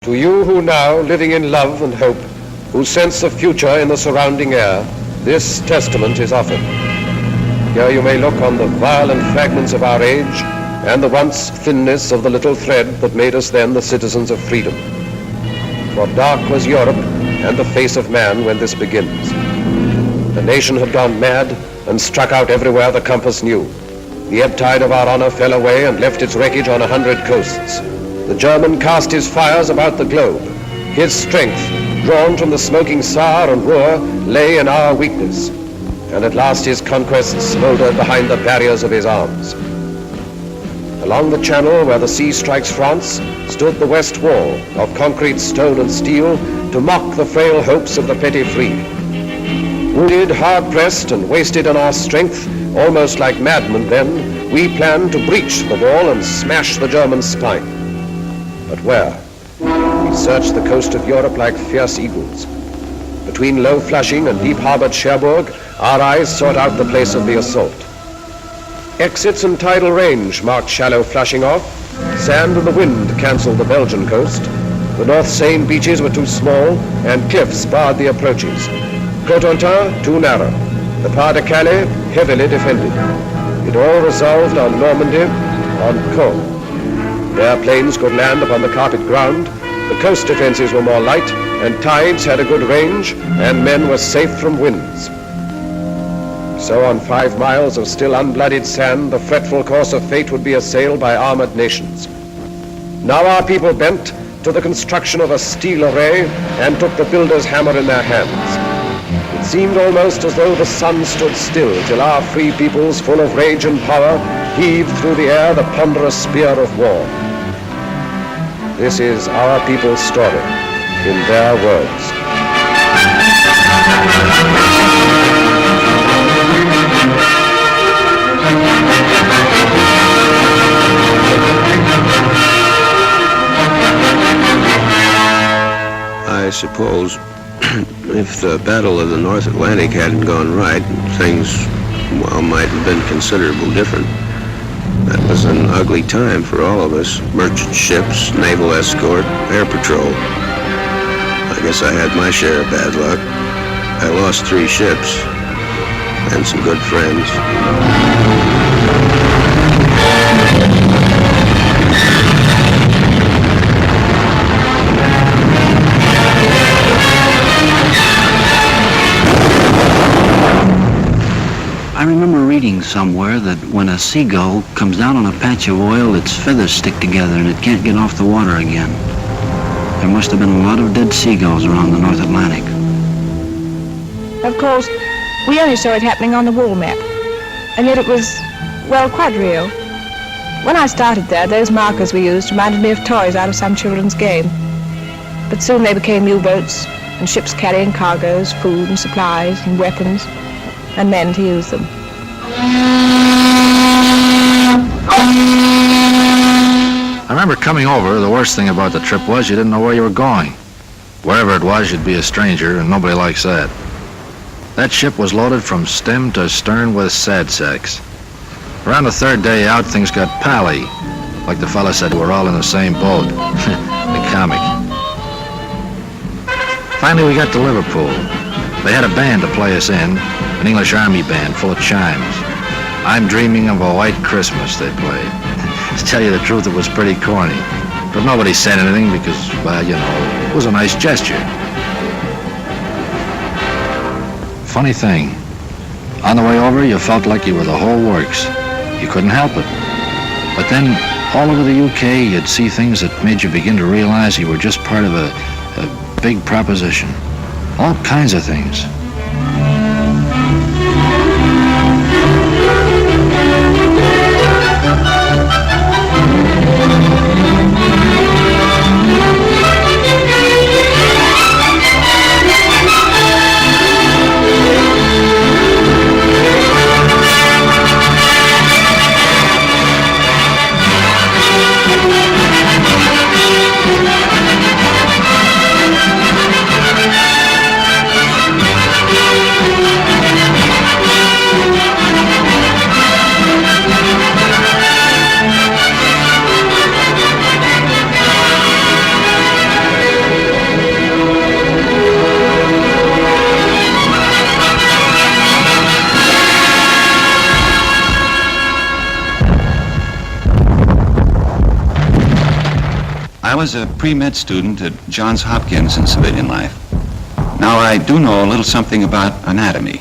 To you who now, living in love and hope, who sense the future in the surrounding air, this testament is offered. Here you may look on the violent fragments of our age and the once thinness of the little thread that made us then the citizens of freedom. For dark was Europe and the face of man when this begins. The nation had gone mad and struck out everywhere the compass knew. The ebb tide of our honor fell away and left its wreckage on 100 coasts. The German cast his fires about the globe. His strength, drawn from the smoking Saar and Ruhr, lay in our weakness. And at last his conquests smoldered behind the barriers of his arms. Along the channel where the sea strikes France stood the west wall of concrete, stone and steel to mock the frail hopes of the petty free. Wounded, hard-pressed and wasted on our strength, almost like madmen then, we planned to breach the wall and smash the German spine. But where? We searched the coast of Europe like fierce eagles. Between low Flushing and deep-harbored Cherbourg, our eyes sought out the place of the assault. Exits and tidal range marked shallow Flushing off. Sand and the wind canceled the Belgian coast. The North Seine beaches were too small, and cliffs barred the approaches. Cotentin, too narrow. The Pas de Calais, heavily defended. It all resolved on Normandy, on Caen. Airplanes could land upon the carpet ground. The coast defenses were more light, and tides had a good range, and men were safe from winds. So on 5 miles of still unbloodied sand, the fretful course of fate would be assailed by armored nations. Now our people bent to the construction of a steel array and took the builder's hammer in their hands. It seemed almost as though the sun stood still till our free peoples, full of rage and power, heaved through the air the ponderous spear of war. This is our people's story, in their words. I suppose if the Battle of the North Atlantic hadn't gone right, things, well, might have been considerably different. That was an ugly time for all of us. Merchant ships, naval escort, air patrol. I guess I had my share of bad luck. I lost 3 ships and some good friends. I remember reading somewhere that when a seagull comes down on a patch of oil, its feathers stick together and it can't get off the water again. There must have been a lot of dead seagulls around the North Atlantic. Of course, we only saw it happening on the wall map, and yet it was, well, quite real. When I started there, those markers we used reminded me of toys out of some children's game. But soon they became U-boats and ships carrying cargoes, food and supplies and weapons, and men to use them. I remember coming over. The worst thing about the trip was you didn't know where you were going. Wherever it was, you'd be a stranger, and nobody likes that. That ship was loaded from stem to stern with sad sacks. Around the 3rd day out, things got pally. Like the fella said, we're all in the same boat. The comic. Finally, we got to Liverpool. They had a band to play us in, an English Army band full of chimes. I'm Dreaming of a White Christmas, they played. To tell you the truth, it was pretty corny. But nobody said anything because, well, you know, it was a nice gesture. Funny thing, on the way over, you felt like you were the whole works. You couldn't help it. But then, all over the UK, you'd see things that made you begin to realize you were just part of a big proposition. All kinds of things. was a pre-med student at Johns Hopkins in civilian life. Now, I do know a little something about anatomy.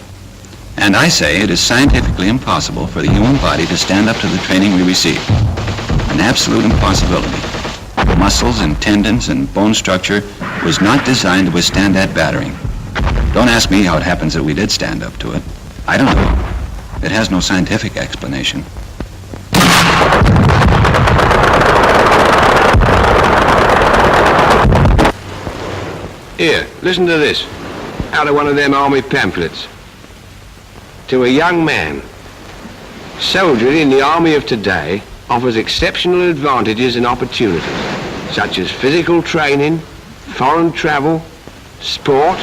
And I say it is scientifically impossible for the human body to stand up to the training we receive. An absolute impossibility. Muscles and tendons and bone structure was not designed to withstand that battering. Don't ask me how it happens that we did stand up to it. I don't know. It has no scientific explanation. Here, listen to this, out of one of them army pamphlets. To a young man, soldiering in the army of today offers exceptional advantages and opportunities, such as physical training, foreign travel, sport,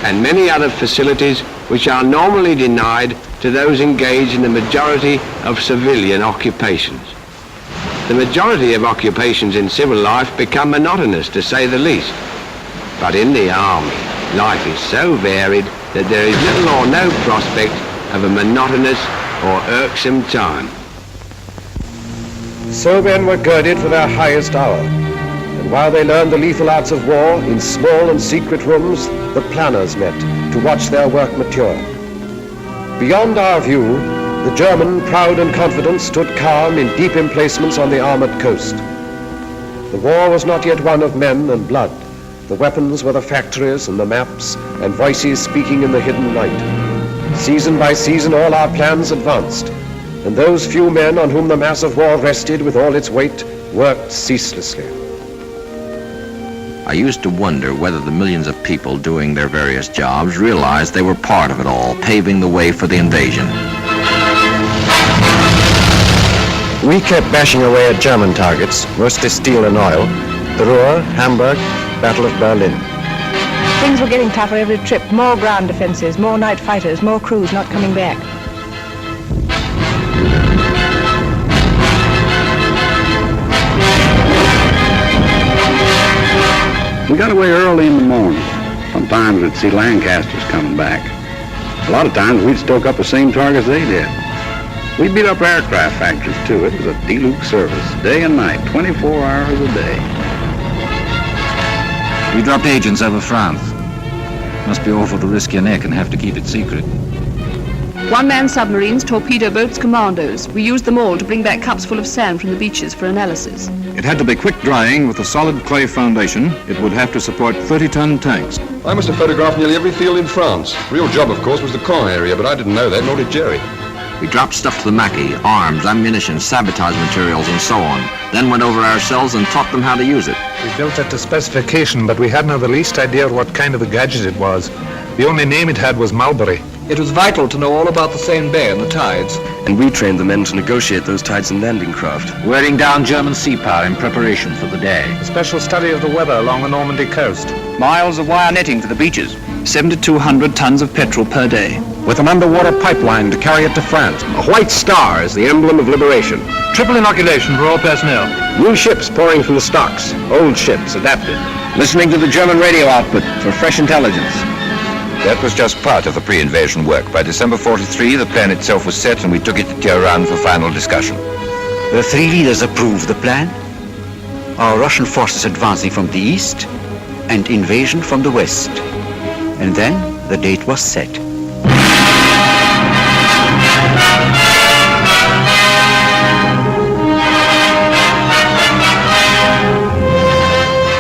and many other facilities which are normally denied to those engaged in the majority of civilian occupations. The majority of occupations in civil life become monotonous, to say the least. But in the army, life is so varied that there is little or no prospect of a monotonous or irksome time. So men were girded for their highest hour, and while they learned the lethal arts of war, in small and secret rooms, the planners met to watch their work mature. Beyond our view, the German, proud and confident, stood calm in deep emplacements on the armored coast. The war was not yet one of men and blood. The weapons were the factories and the maps and voices speaking in the hidden light. Season by season, all our plans advanced, and those few men on whom the mass of war rested with all its weight worked ceaselessly. I used to wonder whether the millions of people doing their various jobs realized they were part of it all, paving the way for the invasion. We kept bashing away at German targets, mostly steel and oil. The Ruhr, Hamburg, Battle of Berlin. Things were getting tougher every trip. More ground defenses, more night fighters, more crews not coming back. We got away early in the morning. Sometimes we'd see Lancasters coming back. A lot of times we'd stoke up the same targets they did. We beat up aircraft factories too. It was a deluxe service, day and night, 24 hours a day. We dropped agents over France. Must be awful to risk your neck and have to keep it secret. One-man submarines, torpedo boats, commandos. We used them all to bring back cups full of sand from the beaches for analysis. It had to be quick drying with a solid clay foundation. It would have to support 30-ton tanks. I must have photographed nearly every field in France. Real job, of course, was the Caen area, but I didn't know that, nor did Jerry. We dropped stuff to the Maquis, arms, ammunition, sabotage materials, and so on. Then went over ourselves and taught them how to use it. We built it to specification, but we hadn't the least idea what kind of a gadget it was. The only name it had was Mulberry. It was vital to know all about the Seine Bay and the tides. And we trained the men to negotiate those tides and landing craft. Wearing down German sea power in preparation for the day. A special study of the weather along the Normandy coast. Miles of wire netting for the beaches. 7,200 tons of petrol per day. With an underwater pipeline to carry it to France. A white star is the emblem of liberation. Triple inoculation for all personnel. New ships pouring from the stocks. Old ships adapted. Listening to the German radio output for fresh intelligence. That was just part of the pre-invasion work. By December 43, the plan itself was set and we took it to Tehran for final discussion. The three leaders approved the plan. Our Russian forces advancing from the east and invasion from the west. And then the date was set.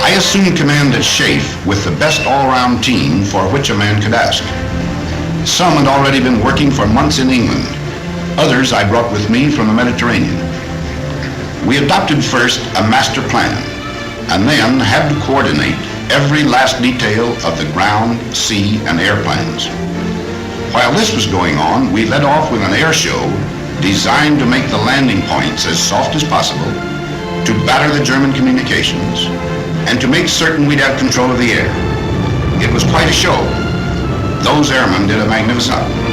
I assumed command at Schaeff with the best all-round team for which a man could ask. Some had already been working for months in England. Others I brought with me from the Mediterranean. We adopted first a master plan, and then had to coordinate every last detail of the ground, sea, and air plans. While this was going on, we led off with an air show designed to make the landing points as soft as possible, to batter the German communications, and to make certain we'd have control of the air. It was quite a show. Those airmen did a magnificent job.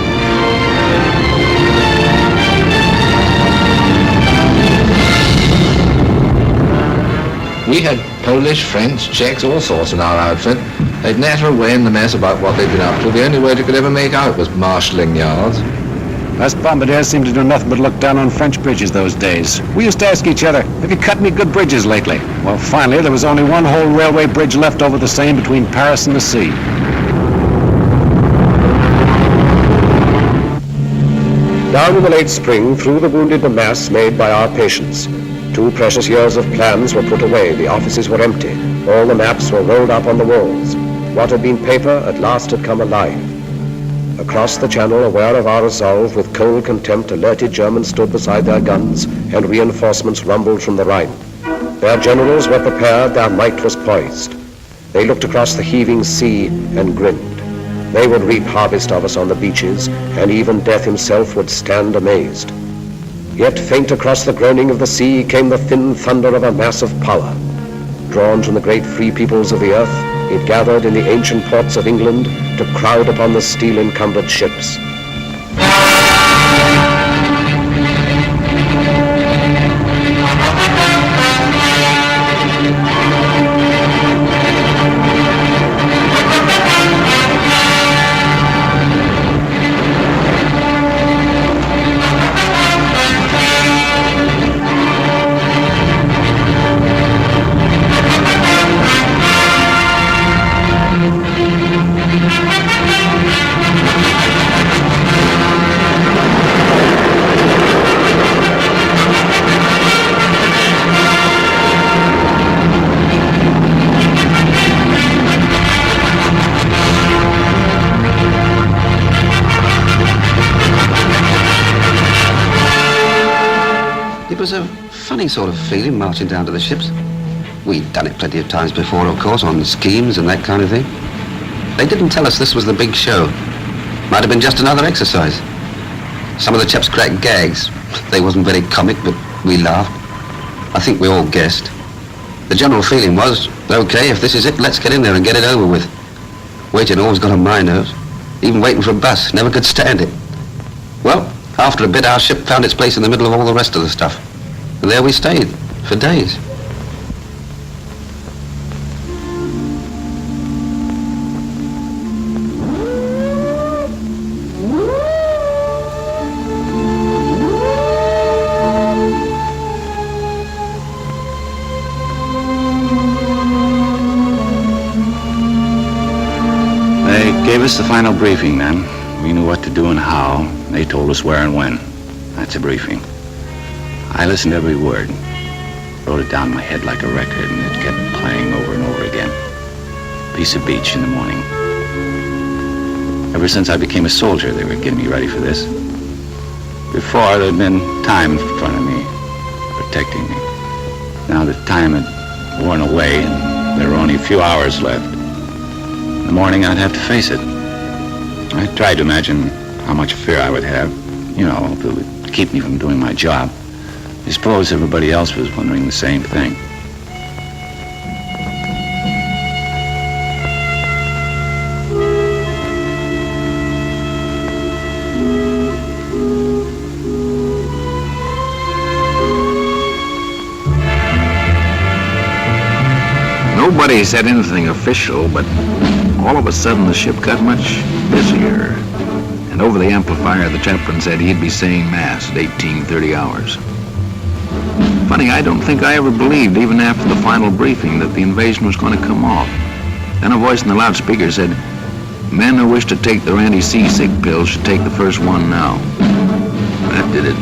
We had Polish, French, Czechs, all sorts in our outfit. They'd natter away in the mess about what they'd been up to. The only way they could ever make out was marshalling yards. Us bombardiers seemed to do nothing but look down on French bridges those days. We used to ask each other, have you cut any good bridges lately? Well, finally, there was only one whole railway bridge left over the Seine between Paris and the sea. Down in the late spring, through the wounded mass made by our patients, 2 precious years of plans were put away. The offices were empty. All the maps were rolled up on the walls. What had been paper at last had come alive. Across the channel, aware of our resolve, with cold contempt, alerted Germans stood beside their guns, and reinforcements rumbled from the Rhine. Their generals were prepared, their might was poised. They looked across the heaving sea and grinned. They would reap harvest of us on the beaches, and even death himself would stand amazed. Yet faint across the groaning of the sea came the thin thunder of a mass of power. Drawn from the great free peoples of the earth, it gathered in the ancient ports of England to crowd upon the steel-encumbered ships. It was a funny sort of feeling marching down to the ships. We'd done it plenty of times before, of course, on schemes and that kind of thing. They didn't tell us this was the big show. Might have been just another exercise. Some of the chaps cracked gags. They wasn't very comic, but we laughed. I think we all guessed. The general feeling was, okay, if this is it, let's get in there and get it over with. Waiting always got on my nerves. Even waiting for a bus, never could stand it. Well, after a bit, our ship found its place in the middle of all the rest of the stuff. And there we stayed, for days. They gave us the final briefing then. We knew what to do and how. They told us where and when. That's a briefing. I listened to every word. Wrote it down in my head like a record, and it kept playing over and over again. Piece of beach in the morning. Ever since I became a soldier, they were getting me ready for this. Before, there'd been time in front of me, protecting me. Now the time had worn away, and there were only a few hours left. In the morning, I'd have to face it. I tried to imagine how much fear I would have, you know, if it would keep me from doing my job. I suppose everybody else was wondering the same thing. Nobody said anything official, but all of a sudden the ship got much busier. And over the amplifier, the chaplain said he'd be saying Mass at 18:30 hours. Funny, I don't think I ever believed, even after the final briefing, that the invasion was going to come off. Then a voice in the loudspeaker said, men who wish to take their anti-seasick pills should take the first one now. That did it.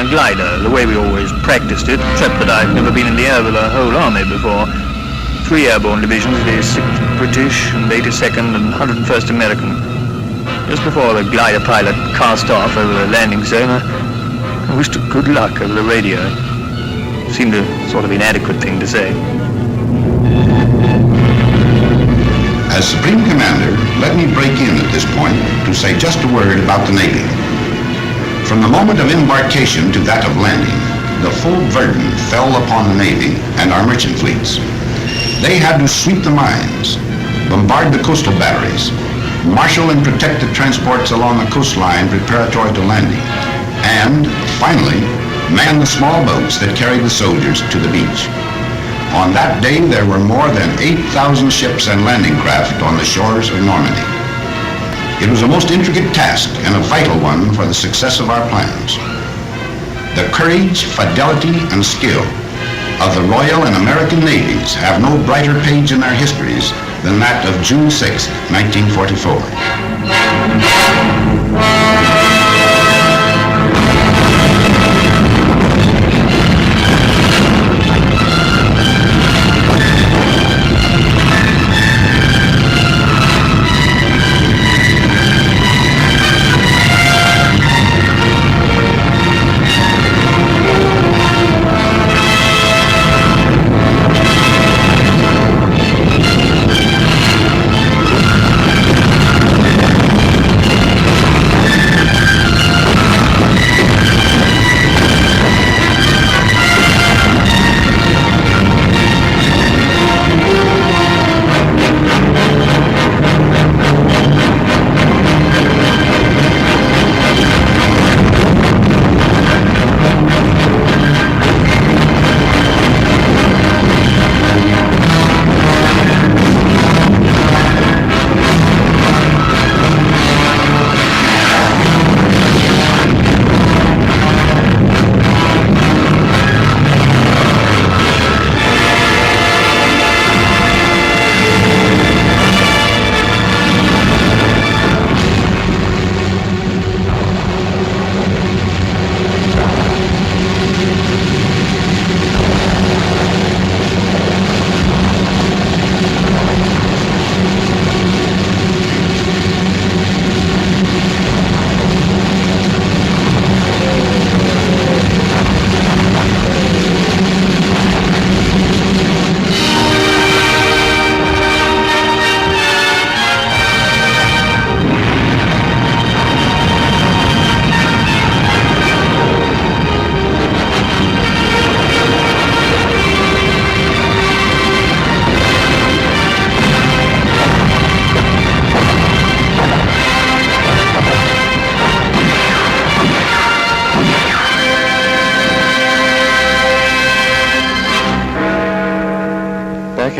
a glider, the way we always practiced it, except that I've never been in the air with a whole army before. 3 airborne divisions, the 6th British and 82nd and 101st American. Just before the glider pilot cast off over the landing zone, I wished her good luck over the radio. It seemed a sort of inadequate thing to say. As Supreme Commander, let me break in at this point to say just a word about the Navy. From the moment of embarkation to that of landing, the full burden fell upon the Navy and our merchant fleets. They had to sweep the mines, bombard the coastal batteries, marshal and protect the transports along the coastline preparatory to landing, and, finally, man the small boats that carried the soldiers to the beach. On that day, there were more than 8,000 ships and landing craft on the shores of Normandy. It was a most intricate task and a vital one for the success of our plans. The courage, fidelity, and skill of the Royal and American Navies have no brighter page in their histories than that of June 6, 1944.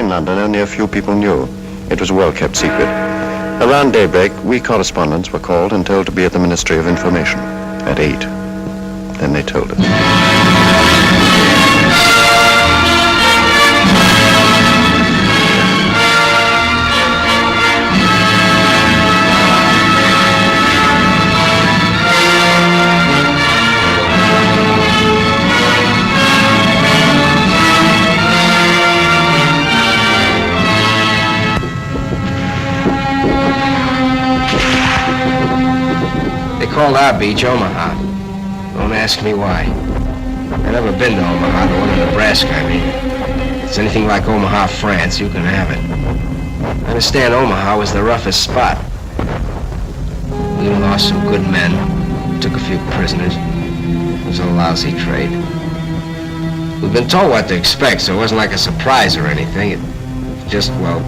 London, only a few people knew. It was a well-kept secret. Around daybreak, we correspondents were called and told to be at the Ministry of Information at 8. Then they told us. Called our beach Omaha. Don't ask me why. I've never been to Omaha, the one in Nebraska, I mean. If it's anything like Omaha, France, you can have it. I understand Omaha was the roughest spot. We lost some good men, took a few prisoners. It was a lousy trade. We've been told what to expect, so it wasn't like a surprise or anything. It just, well,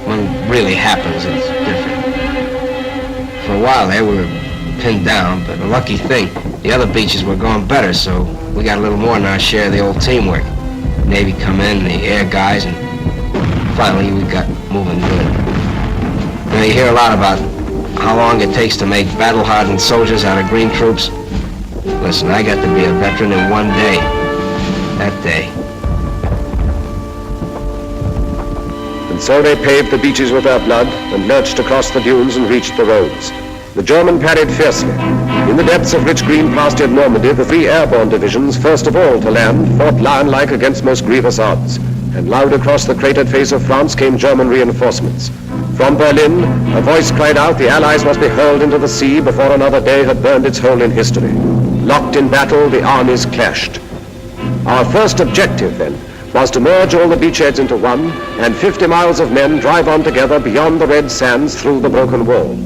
when it really happens, it's different. For a while there, we were pinned down, but a lucky thing, the other beaches were going better, so we got a little more than our share of the old teamwork. Navy come in, the air guys, and finally we got moving good. Now you hear a lot about how long it takes to make battle-hardened soldiers out of green troops. Listen, I got to be a veteran in one day. That day. And so they paved the beaches with their blood and lurched across the dunes and reached the roads. The German parried fiercely. In the depths of rich green pastured Normandy, the 3 airborne divisions, first of all to land, fought lion-like against most grievous odds. And loud across the cratered face of France came German reinforcements. From Berlin, a voice cried out the Allies must be hurled into the sea before another day had burned its hole in history. Locked in battle, the armies clashed. Our first objective, then, was to merge all the beachheads into one, and 50 miles of men drive on together beyond the red sands through the broken wall.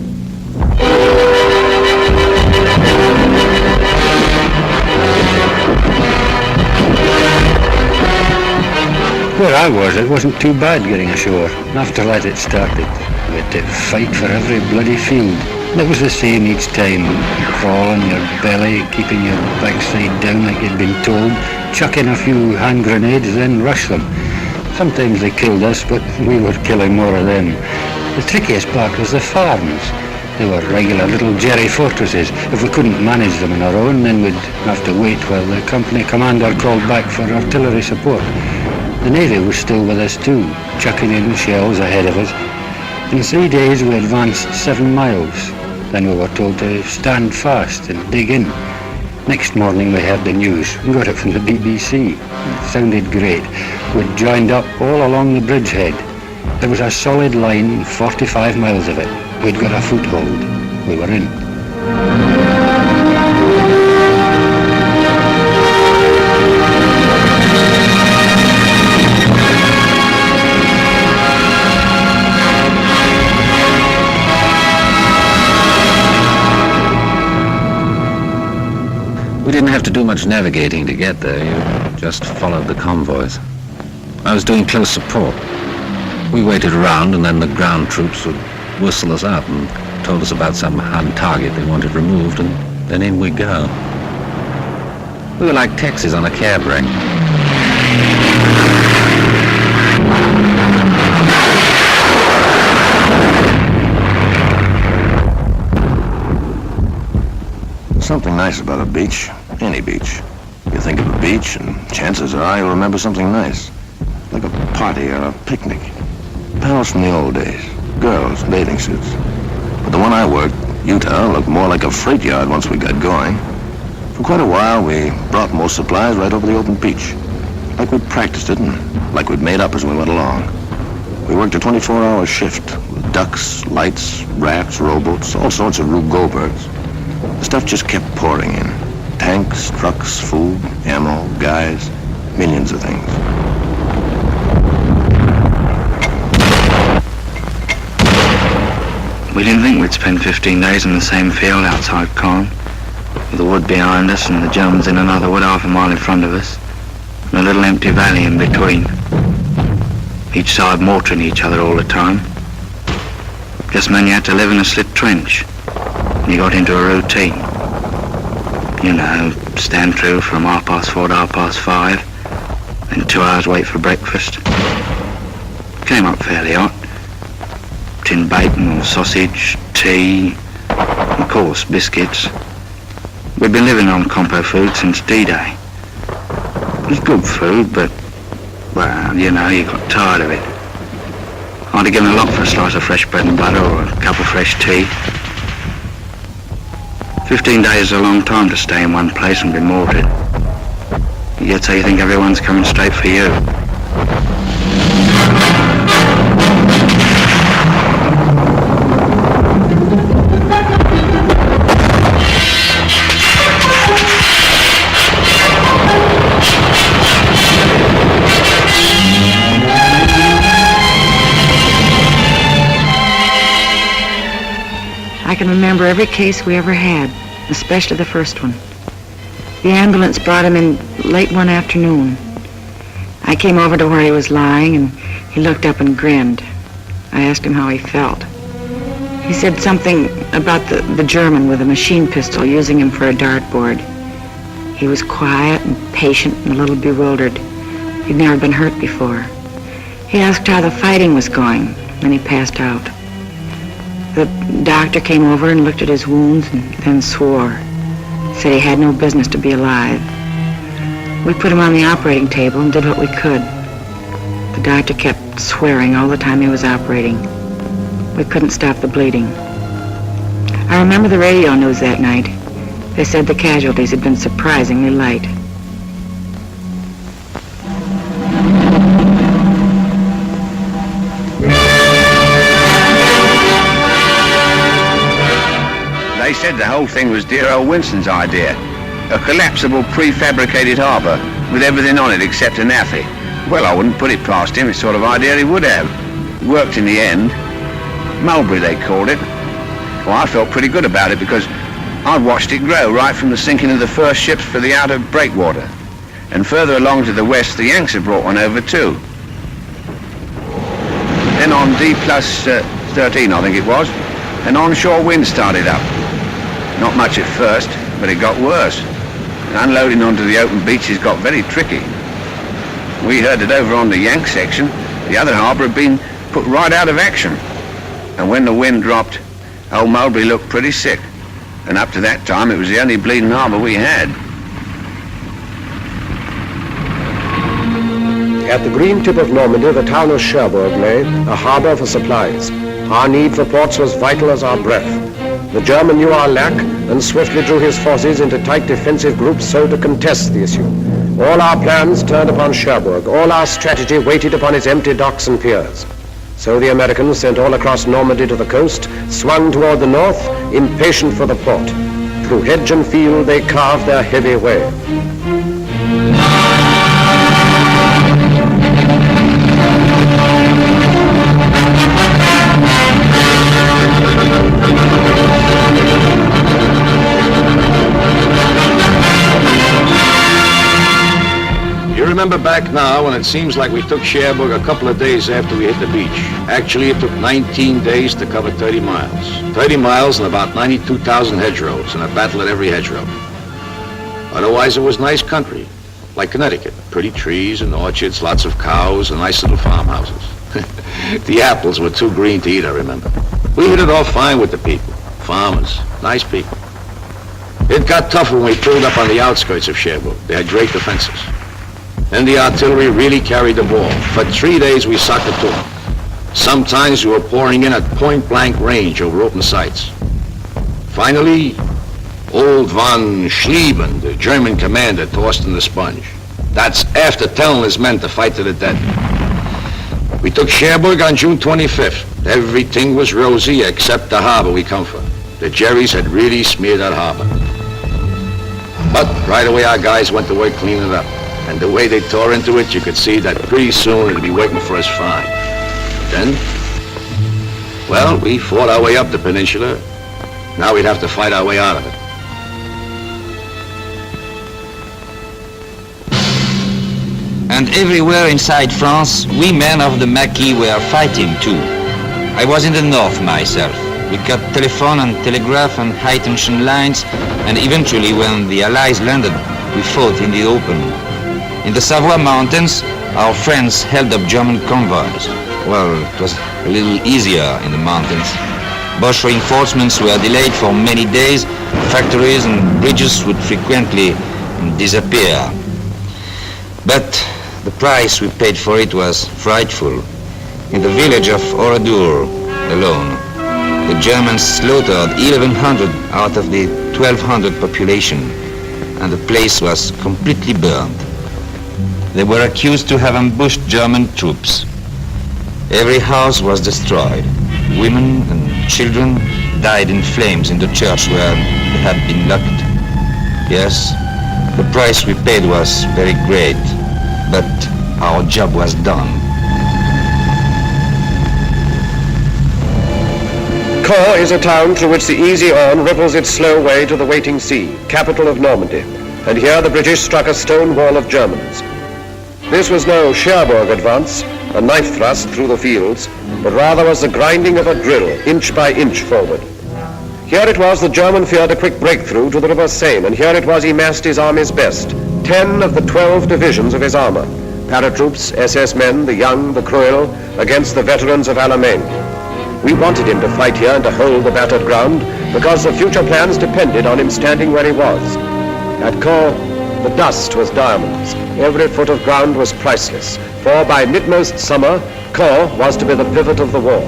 Where I was, it wasn't too bad getting ashore. After that it started. We had to fight for every bloody field. And it was the same each time. Crawl on your belly, keeping your backside down like you'd been told, chuck in a few hand grenades, then rush them. Sometimes they killed us, but we were killing more of them. The trickiest part was the farms. They were regular little jerry fortresses. If we couldn't manage them on our own, then we'd have to wait while the company commander called back for artillery support. The Navy was still with us too, chucking in shells ahead of us. In 3 days we advanced 7 miles. Then we were told to stand fast and dig in. Next morning we heard the news. We got it from the BBC. It sounded great. We'd joined up all along the bridgehead. There was a solid line, 45 miles of it. We'd got a foothold. We were in. We didn't have to do much navigating to get there. You just followed the convoys. I was doing close support. We waited around, and then the ground troops would whistle us out and told us about some hand target they wanted removed, and then in we go. We were like taxis on a cab ring. Something nice about a beach, any beach. You think of a beach, and chances are you'll remember something nice, like a party or a picnic. Pals from the old days, girls, bathing suits. But the one I worked, Utah, looked more like a freight yard once we got going. For quite a while, we brought most supplies right over the open beach, like we'd practiced it and like we'd made up as we went along. We worked a 24-hour shift with ducks, lights, rafts, rowboats, all sorts of Rube Goldbergs. The stuff just kept pouring in. Tanks, trucks, food, ammo, guys, millions of things. We didn't think we'd spend 15 days in the same field outside Caen, with the wood behind us and the Germans in another wood half a mile in front of us, and a little empty valley in between. Each side mortaring each other all the time. Just meant you had to live in a slit trench. You got into a routine. You know, stand through from 4:30 to 5:30, then 2 hours wait for breakfast. Came up fairly hot. Tin bacon or sausage, tea, and of course biscuits. We'd been living on compo food since D-Day. It was good food, but, well, you know, you got tired of it. I'd have given a lot for a slice of fresh bread and butter or a cup of fresh tea. 15 days is a long time to stay in one place and be mortared. You get so you think everyone's coming straight for you. I can remember every case we ever had, especially the first one. The ambulance brought him in late one afternoon. I came over to where he was lying, and he looked up and grinned. I asked him how he felt. He said something about the German with a machine pistol using him for a dartboard. He was quiet and patient and a little bewildered. He'd never been hurt before. He asked how the fighting was going, and he passed out. The doctor came over and looked at his wounds and then swore. Said he had no business to be alive. We put him on the operating table and did what we could. The doctor kept swearing all the time he was operating. We couldn't stop the bleeding. I remember the radio news that night. They said the casualties had been surprisingly light. They said the whole thing was dear old Winston's idea. A collapsible prefabricated harbour with everything on it except a naffy. Well, I wouldn't put it past him, it's the sort of idea he would have. Worked in the end. Mulberry, they called it. Well, I felt pretty good about it because I'd watched it grow right from the sinking of the first ships for the outer breakwater. And further along to the west, the Yanks had brought one over too. Then on D+13, I think it was, an onshore wind started up. Not much at first, but it got worse. And unloading onto the open beaches got very tricky. We heard that over on the Yank section, the other harbour had been put right out of action. And when the wind dropped, old Mulberry looked pretty sick. And up to that time, it was the only bleeding harbour we had. At the green tip of Normandy, the town of Cherbourg lay, a harbour for supplies. Our need for ports was vital as our breath. The German knew our lack and swiftly drew his forces into tight defensive groups so to contest the issue. All our plans turned upon Cherbourg. All our strategy waited upon its empty docks and piers. So the Americans, sent all across Normandy to the coast, swung toward the north, impatient for the port. Through hedge and field they carved their heavy way. You remember back now when it seems like we took Cherbourg a couple of days after we hit the beach. Actually, it took 19 days to cover 30 miles. 30 miles and about 92,000 hedgerows, and a battle at every hedgerow. Otherwise, it was nice country, like Connecticut. Pretty trees and orchards, lots of cows, and nice little farmhouses. The apples were too green to eat, I remember. We hit it off fine with the people. Farmers, nice people. It got tougher when we pulled up on the outskirts of Cherbourg. They had great defenses. Then the artillery really carried the ball. For 3 days we sucked it to them. Sometimes we were pouring in at point-blank range over open sights. Finally, old von Schlieben, the German commander, tossed in the sponge. That's after telling his men to fight to the death. We took Cherbourg on June 25th. Everything was rosy except the harbor we come from. The Jerrys had really smeared that harbor. But right away our guys went to work cleaning it up. And the way they tore into it, you could see that pretty soon it'd be waiting for us fine. Then, well, we fought our way up the peninsula. Now we'd have to fight our way out of it. And everywhere inside France, we men of the Maquis were fighting too. I was in the north myself. We cut telephone and telegraph and high-tension lines, and eventually when the Allies landed, we fought in the open. In the Savoy Mountains, our friends held up German convoys. Well, it was a little easier in the mountains. Boche reinforcements were delayed for many days. Factories and bridges would frequently disappear. But the price we paid for it was frightful. In the village of Oradour alone, the Germans slaughtered 1,100 out of the 1,200 population, and the place was completely burned. They were accused to have ambushed German troops. Every house was destroyed. Women and children died in flames in the church where they had been locked. Yes, the price we paid was very great, but our job was done. Caen is a town through which the easy Orne ripples its slow way to the waiting sea, capital of Normandy. And here the British struck a stone wall of Germans. This was no Cherbourg advance, a knife thrust through the fields, but rather was the grinding of a drill, inch by inch forward. Here it was the German feared a quick breakthrough to the River Seine, and here it was he massed his army's best, 10 of the 12 divisions of his armor, paratroops, SS men, the young, the cruel, against the veterans of Alamein. We wanted him to fight here and to hold the battered ground, because the future plans depended on him standing where he was. At Caen, the dust was diamonds. Every foot of ground was priceless, for by midmost summer, Caen was to be the pivot of the war.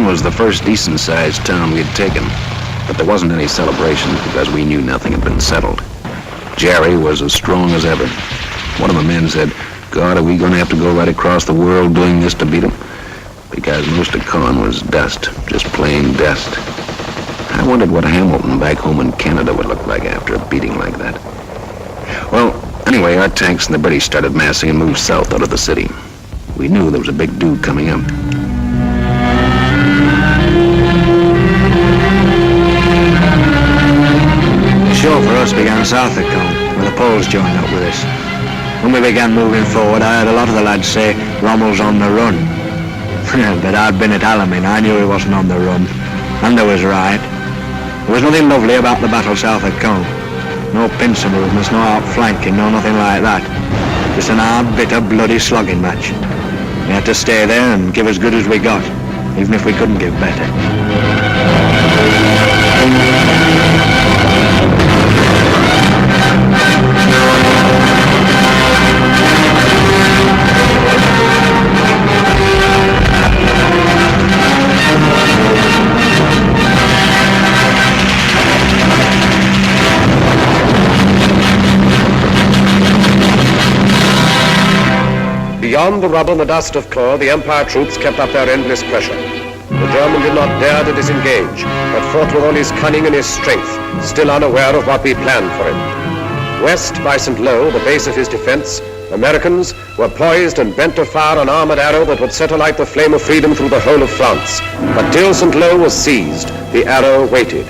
Was the first decent-sized town we'd taken, but there wasn't any celebration because we knew nothing had been settled. Jerry was as strong as ever. One of the men said, "God, are we going to have to go right across the world doing this to beat them?" Because most of Con was dust, just plain dust. I wondered what Hamilton back home in Canada would look like after a beating like that. Well, anyway, our tanks and the British started massing and moved south out of the city. We knew there was a big dude coming up. The show for us began south of Cone, where the Poles joined up with us. When we began moving forward, I heard a lot of the lads say Rommel's on the run. But I'd been at Alamein, I knew he wasn't on the run. And they was right. There was nothing lovely about the battle south of Cone. No pincer movements, no outflanking, no nothing like that. Just an hard, bitter, bloody slogging match. We had to stay there and give as good as we got, even if we couldn't give better. Beyond the rubble and the dust of Caen, the Empire troops kept up their endless pressure. The German did not dare to disengage, but fought with all his cunning and his strength, still unaware of what we planned for him. West by St. Lo, the base of his defense, Americans were poised and bent to fire an armored arrow that would set alight the flame of freedom through the whole of France. But till St. Lo was seized, the arrow waited.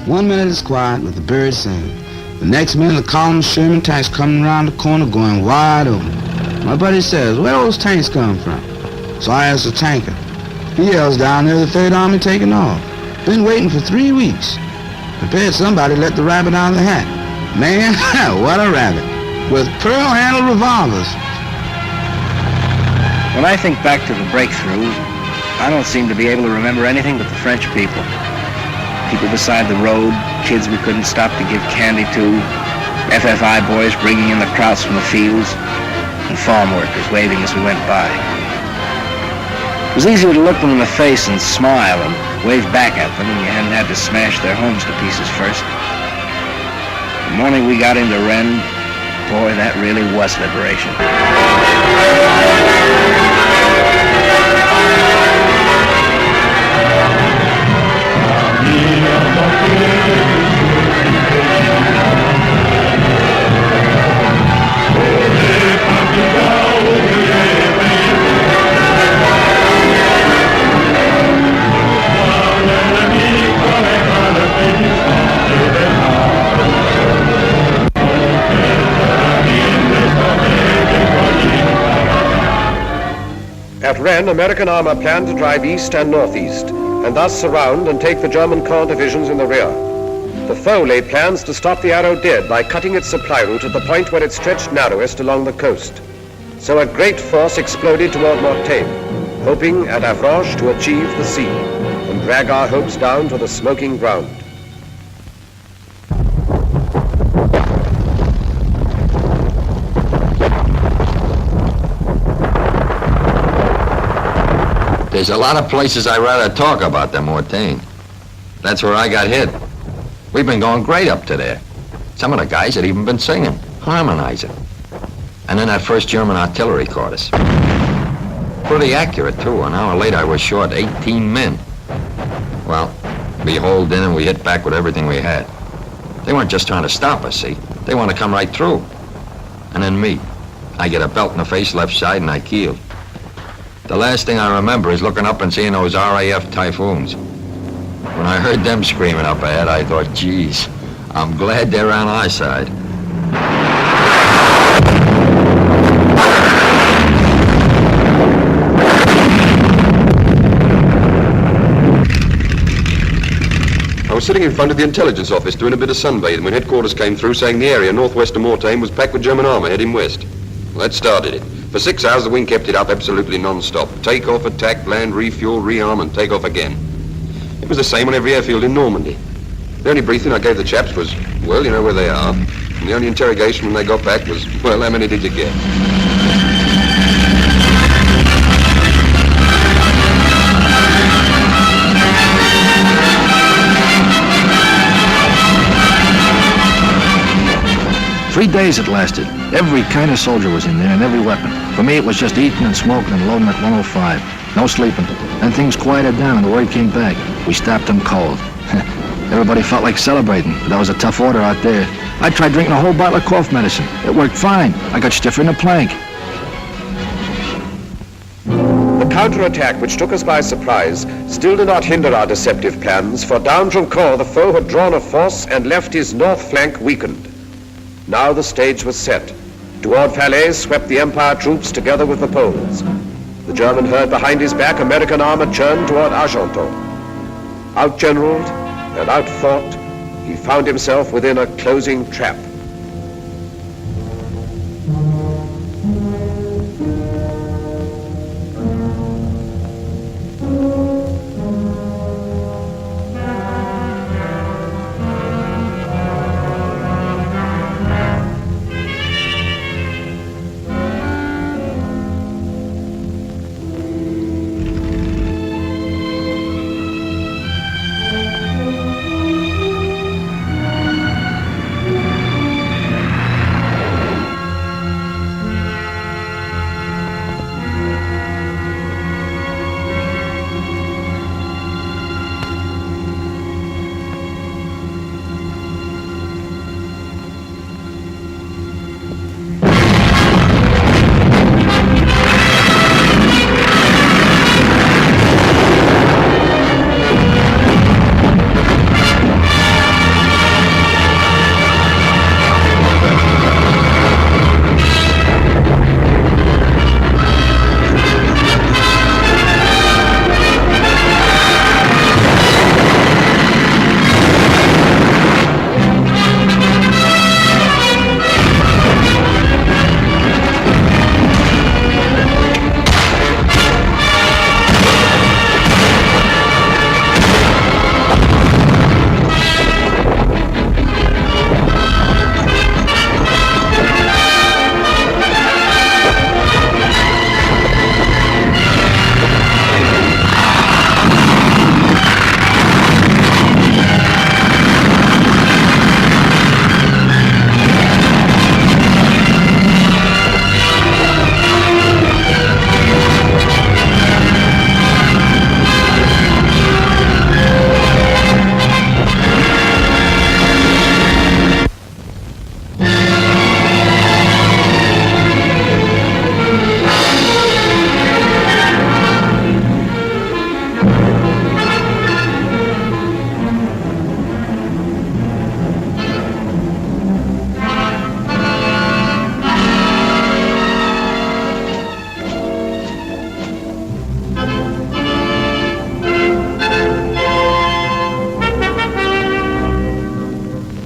One minute it's quiet with the birds singing. The next minute the column of Sherman tanks coming around the corner going wide open. My buddy says, where those tanks come from? So I asked the tanker. He yells down there the Third Army taking off. Been waiting for 3 weeks. Prepared somebody let the rabbit out of the hat. Man, what a rabbit. With pearl-handled revolvers. When I think back to the breakthrough, I don't seem to be able to remember anything but the French people. People beside the road, kids we couldn't stop to give candy to, FFI boys bringing in the krauts from the fields, and farm workers waving as we went by. It was easier to look them in the face and smile and wave back at them when you hadn't had to smash their homes to pieces first. The morning we got into Rennes, boy, that really was liberation. At Rennes, American armor planned to drive east and northeast, and thus surround and take the German corps divisions in the rear. The foe laid plans to stop the Arrow dead by cutting its supply route at the point where it stretched narrowest along the coast. So a great force exploded toward Mortain, hoping at Avranches to achieve the sea and drag our hopes down to the smoking ground. There's a lot of places I'd rather talk about than Mortain. That's where I got hit. We've been going great up to there. Some of the guys had even been singing, harmonizing. And then that first German artillery caught us. Pretty accurate, too. An hour later, I was short 18 men. Well, we holed in and we hit back with everything we had. They weren't just trying to stop us, see? They want to come right through. And then me. I get a belt in the face left side and I keeled. The last thing I remember is looking up and seeing those RAF Typhoons. When I heard them screaming up ahead, I thought, geez, I'm glad they're on our side. I was sitting in front of the intelligence office doing a bit of sunbathing when headquarters came through saying the area northwest of Mortain was packed with German armor heading west. Well, that started it. For 6 hours, the wind kept it up absolutely non-stop. Take off, attack, land, refuel, rearm, and take off again. It was the same on every airfield in Normandy. The only briefing I gave the chaps was, well, you know where they are. And the only interrogation when they got back was, well, how many did you get? 3 days it lasted. Every kind of soldier was in there and every weapon. For me, it was just eating and smoking and loading at 105. No sleeping. Then things quieted down and the word came back. We stopped them cold. Everybody felt like celebrating, but that was a tough order out there. I tried drinking a whole bottle of cough medicine. It worked fine. I got stiffer than a plank. The counterattack, which took us by surprise, still did not hinder our deceptive plans, for down from Caen the foe had drawn a force and left his north flank weakened. Now the stage was set. Toward Falaise swept the Empire troops together with the Poles. The German heard behind his back American armor churn toward Argenton. Outgeneraled and outthought, he found himself within a closing trap.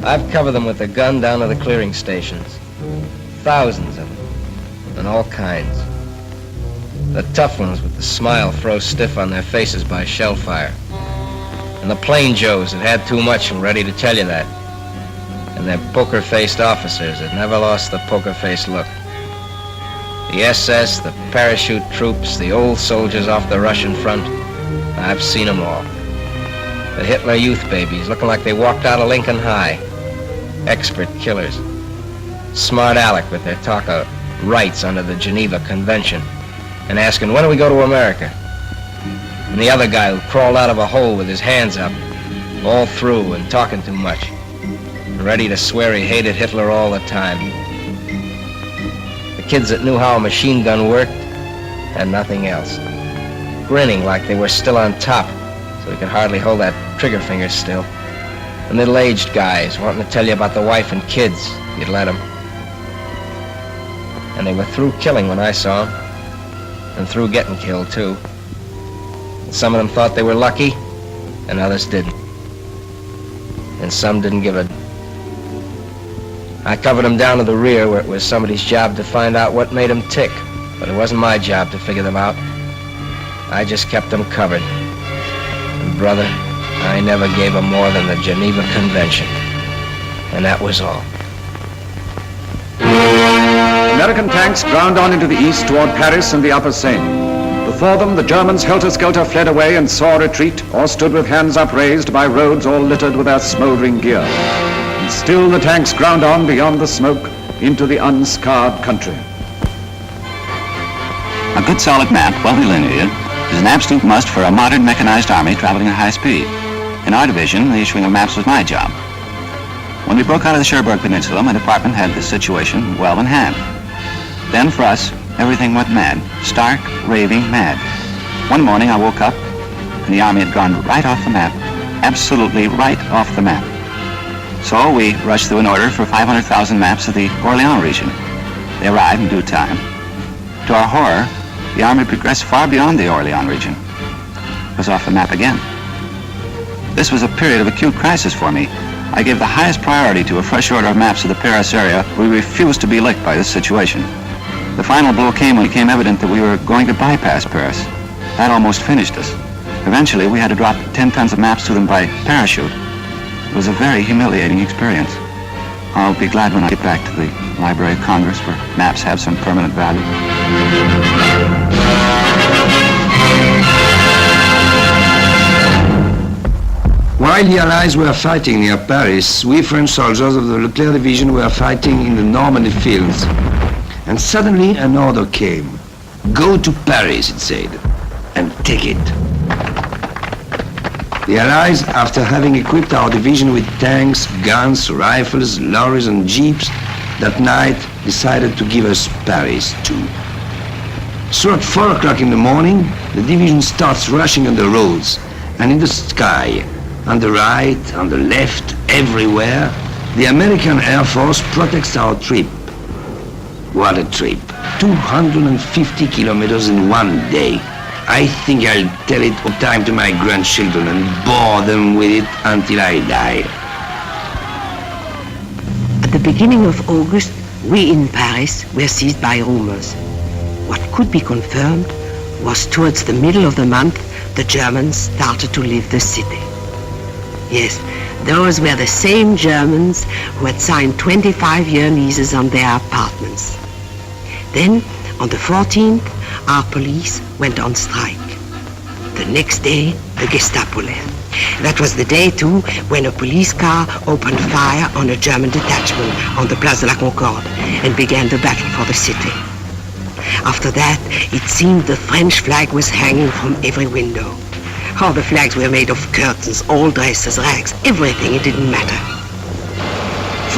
I've covered them with the gun down to the clearing stations. Thousands of them, and all kinds. The tough ones with the smile froze stiff on their faces by shell fire. And the plain Joes that had too much and ready to tell you that. And their poker-faced officers that never lost the poker-faced look. The SS, the parachute troops, the old soldiers off the Russian front. I've seen them all. The Hitler youth babies looking like they walked out of Lincoln High. Expert killers. Smart Alec with their talk of rights under the Geneva Convention and asking, when do we go to America? And the other guy who crawled out of a hole with his hands up, all through and talking too much, and ready to swear he hated Hitler all the time. The kids that knew how a machine gun worked and nothing else, grinning like they were still on top so he could hardly hold that trigger finger still. The middle-aged guys wanting to tell you about the wife and kids, you'd let them. And they were through killing when I saw them, and through getting killed too. And some of them thought they were lucky, and others didn't. And some didn't give a... I covered them down to the rear where it was somebody's job to find out what made them tick, but it wasn't my job to figure them out. I just kept them covered. And brother, I never gave them more than the Geneva Convention. And that was all. American tanks ground on into the east toward Paris and the Upper Seine. Before them, the Germans helter-skelter fled away and saw retreat, or stood with hands upraised by roads all littered with their smoldering gear. And still the tanks ground on beyond the smoke into the unscarred country. A good solid map, well delineated, is an absolute must for a modern mechanized army traveling at high speed. In our division, the issuing of maps was my job. When we broke out of the Cherbourg Peninsula, my department had the situation well in hand. Then for us, everything went mad, stark, raving mad. One morning I woke up and the army had gone right off the map, absolutely right off the map. So we rushed through an order for 500,000 maps of the Orléans region. They arrived in due time. To our horror, the army progressed far beyond the Orléans region. It was off the map again. This was a period of acute crisis for me. I gave the highest priority to a fresh order of maps of the Paris area. We refused to be licked by this situation. The final blow came when it became evident that we were going to bypass Paris. That almost finished us. Eventually, we had to drop 10 tons of maps to them by parachute. It was a very humiliating experience. I'll be glad when I get back to the Library of Congress where maps have some permanent value. While the Allies were fighting near Paris, we French soldiers of the Leclerc Division were fighting in the Normandy fields. And suddenly an order came. Go to Paris, it said, and take it. The Allies, after having equipped our division with tanks, guns, rifles, lorries, and jeeps, that night decided to give us Paris too. So at 4 o'clock in the morning, the division starts rushing on the roads, and in the sky, on the right, on the left, everywhere, the American Air Force protects our trip. What a trip. 250 kilometers in one day. I think I'll tell it all time to my grandchildren and bore them with it until I die. At the beginning of August, we in Paris were seized by rumors. What could be confirmed was towards the middle of the month, the Germans started to leave the city. Yes, those were the same Germans who had signed 25-year leases on their apartments. Then, on the 14th, our police went on strike. The next day, the Gestapo left. That was the day, too, when a police car opened fire on a German detachment on the Place de la Concorde and began the battle for the city. After that, it seemed the French flag was hanging from every window. All the flags were made of curtains, old dresses, rags, everything, it didn't matter.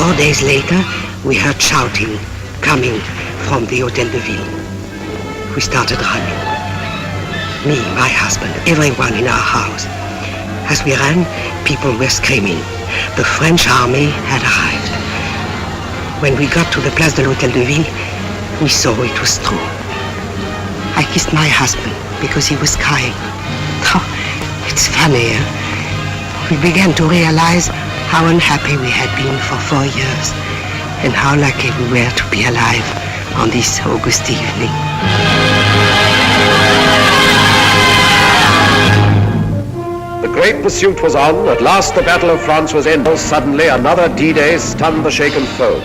4 days later, we heard shouting coming from the Hotel de Ville. We started running. Me, my husband, everyone in our house. As we ran, people were screaming. The French army had arrived. When we got to the Place de l'Hôtel de Ville, we saw it was true. I kissed my husband because he was crying. Oh, it's funny, eh? We began to realize how unhappy we had been for 4 years, and how lucky we were to be alive on this August evening. The great pursuit was on. At last the Battle of France was ended. Suddenly another D-Day stunned the shaken foe.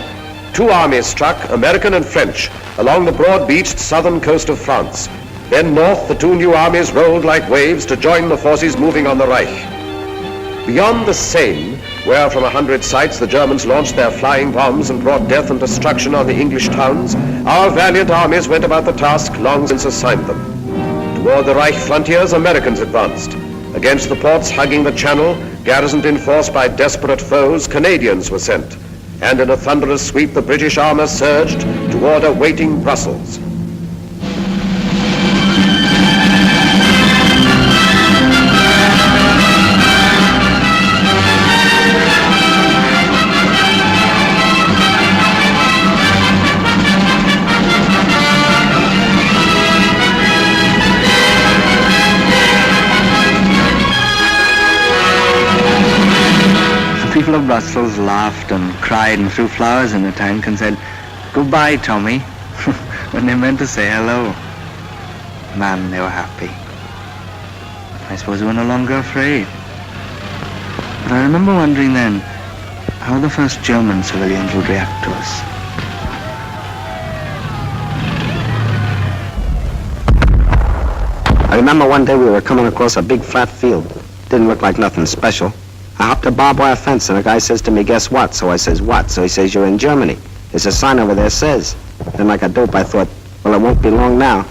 2 armies struck, American and French, along the broad-beached southern coast of France. Then north, the 2 new armies rolled like waves to join the forces moving on the Reich. Beyond the Seine, where from 100 sites the Germans launched their flying bombs and brought death and destruction on the English towns, our valiant armies went about the task long since assigned them. Toward the Reich frontiers, Americans advanced. Against the ports hugging the Channel, garrisoned in force by desperate foes, Canadians were sent. And in a thunderous sweep, the British armor surged toward a waiting Brussels. People of Brussels laughed and cried and threw flowers in the tank and said, "Goodbye, Tommy," when they meant to say hello. Man, they were happy. I suppose they were no longer afraid. But I remember wondering then how the first German civilians would react to us. I remember one day we were coming across a big flat field. Didn't look like nothing special. I hopped a barbed wire fence and a guy says to me, "Guess what?" So I says, "What?" So he says, "You're in Germany. There's a sign over there says." Then like a dope I thought, well, it won't be long now.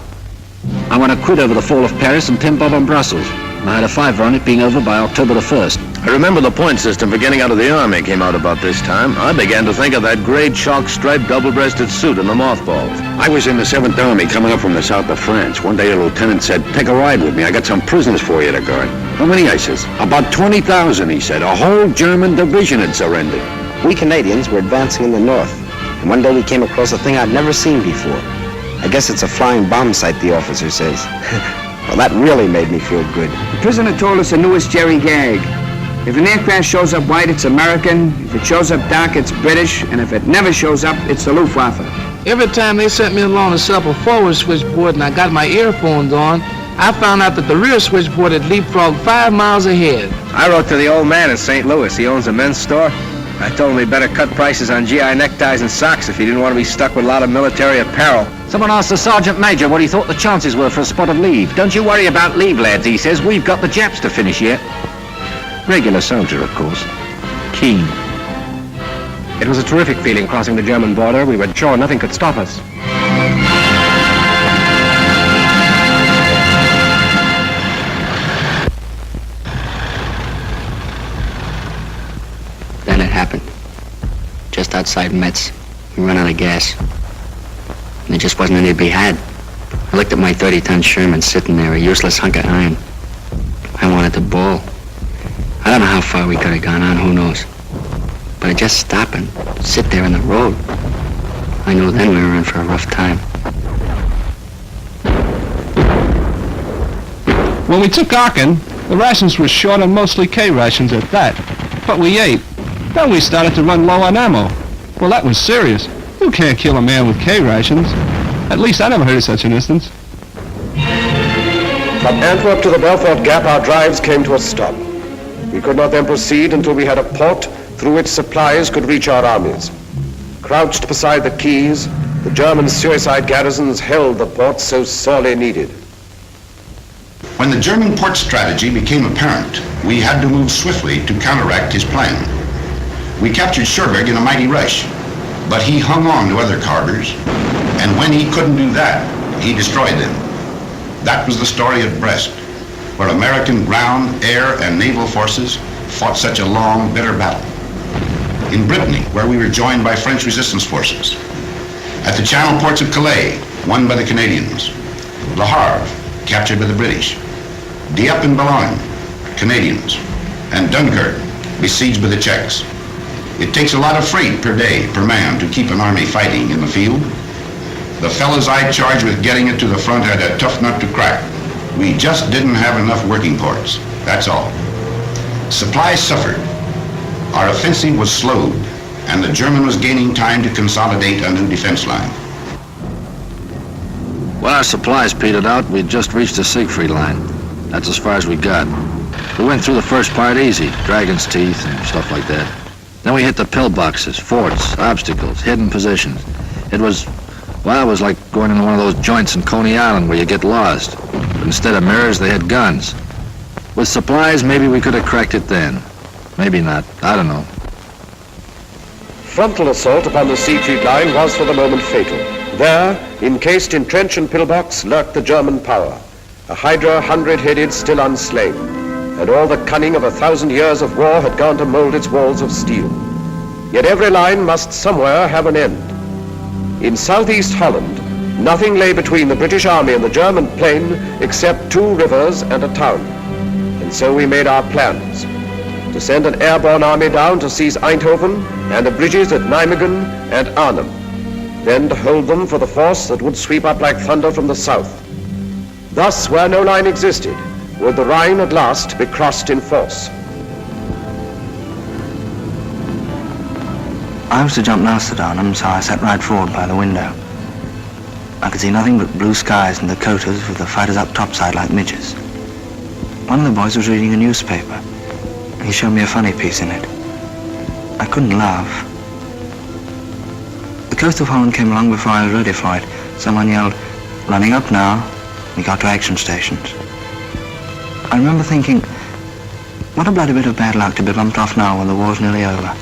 I won a quid over the fall of Paris and 10 bob on Brussels. I had a fiver on it being over by October the 1st. I remember the point system for getting out of the Army came out about this time. I began to think of that grey chalk-striped double-breasted suit and the mothballs. I was in the 7th Army coming up from the south of France. One day a lieutenant said, "Take a ride with me. I got some prisoners for you to guard." "How many?" I says. "About 20,000, he said. A whole German division had surrendered." We Canadians were advancing in the north, and one day we came across a thing I'd never seen before. I guess it's a flying bomb site, the officer says. Well, that really made me feel good. The prisoner told us the newest Jerry gag. If an aircraft shows up white, it's American. If it shows up dark, it's British. And if it never shows up, it's the Luftwaffe. Every time they sent me along the supple forward switchboard and I got my earphones on, I found out that the rear switchboard had leapfrogged 5 miles ahead. I wrote to the old man in St. Louis. He owns a men's store. I told him he'd better cut prices on GI neckties and socks if he didn't want to be stuck with a lot of military apparel. Someone asked the Sergeant Major what he thought the chances were for a spot of leave. "Don't you worry about leave, lads," he says. "We've got the Japs to finish yet." Regular soldier, of course. Keen. It was a terrific feeling crossing the German border. We were sure nothing could stop us. Then it happened. Just outside Metz, we ran out of gas. And there just wasn't any to be had. I looked at my 30-ton Sherman sitting there, a useless hunk of iron. I wanted to bawl. I don't know how far we could have gone on, who knows. But I'd just stop and sit there in the road. I knew then we were in for a rough time. When we took Aachen, the rations were short and mostly K rations at that. But we ate. Then we started to run low on ammo. Well, that was serious. You can't kill a man with K rations. At least I never heard of such an instance. From Antwerp to the Belfort Gap, our drives came to a stop. We could not then proceed until we had a port through which supplies could reach our armies. Crouched beside the quays, the German suicide garrisons held the port so sorely needed. When the German port strategy became apparent, we had to move swiftly to counteract his plan. We captured Cherbourg in a mighty rush, but he hung on to other harbors, and when he couldn't do that, he destroyed them. That was the story of Brest, where American ground, air, and naval forces fought such a long, bitter battle. In Brittany, where we were joined by French resistance forces. At the Channel ports of Calais, won by the Canadians. Le Havre, captured by the British. Dieppe and Boulogne, Canadians. And Dunkirk, besieged by the Czechs. It takes a lot of freight per day, per man, to keep an army fighting in the field. The fellows I charged with getting it to the front had a tough nut to crack. We just didn't have enough working ports, that's all. Supplies suffered. our offensive was slowed, and the German was gaining time to consolidate a new defense line. When our supplies petered out, we'd just reached the Siegfried Line. That's as far as we got. We went through the first part easy, Dragon's Teeth and stuff like that. Then we hit the pillboxes, forts, obstacles, hidden positions. It was like going into one of those joints in Coney Island where you get lost. But instead of mirrors, they had guns. With supplies, maybe we could have cracked it then. Maybe not. I don't know. Frontal assault upon the Siegfried Line was for the moment fatal. There, encased in trench and pillbox, lurked the German power, a hydra 100-headed, still unslain, and all the cunning of 1,000 years of war had gone to mold its walls of steel. Yet every line must somewhere have an end. In southeast Holland, nothing lay between the British Army and the German plain except 2 rivers and a town. And so we made our plans, to send an airborne army down to seize Eindhoven and the bridges at Nijmegen and Arnhem, then to hold them for the force that would sweep up like thunder from the south. Thus, where no line existed, would the Rhine at last be crossed in force. I was to jump north at Arnhem, so I sat right forward by the window. I could see nothing but blue skies and Dakotas with the fighters up topside like midgets. One of the boys was reading a newspaper. He showed me a funny piece in it. I couldn't laugh. The coast of Holland came along before I was ready for it. Someone yelled, "Running up now." We got to action stations. I remember thinking, what a bloody bit of bad luck to be bumped off now when the war's nearly over.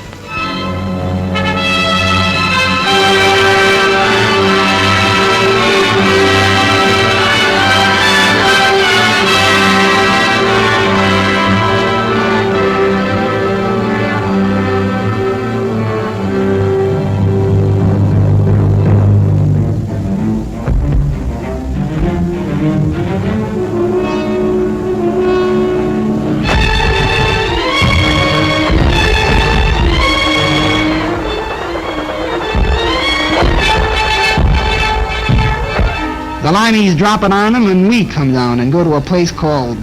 The lineys drop at Arnhem and we come down and go to a place called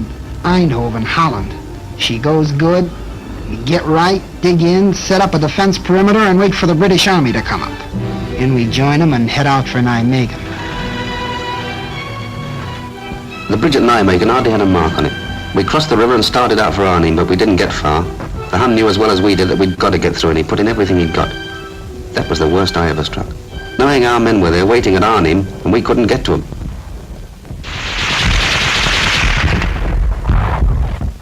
Eindhoven, Holland. She goes good. We get right, dig in, set up a defense perimeter and wait for the British Army to come up. And we join them and head out for Nijmegen. The bridge at Nijmegen hardly had a mark on it. We crossed the river and started out for Arnhem, but we didn't get far. The Hun knew as well as we did that we'd got to get through, and he put in everything he'd got. That was the worst I ever struck. Knowing our men were there waiting at Arnhem, and we couldn't get to them.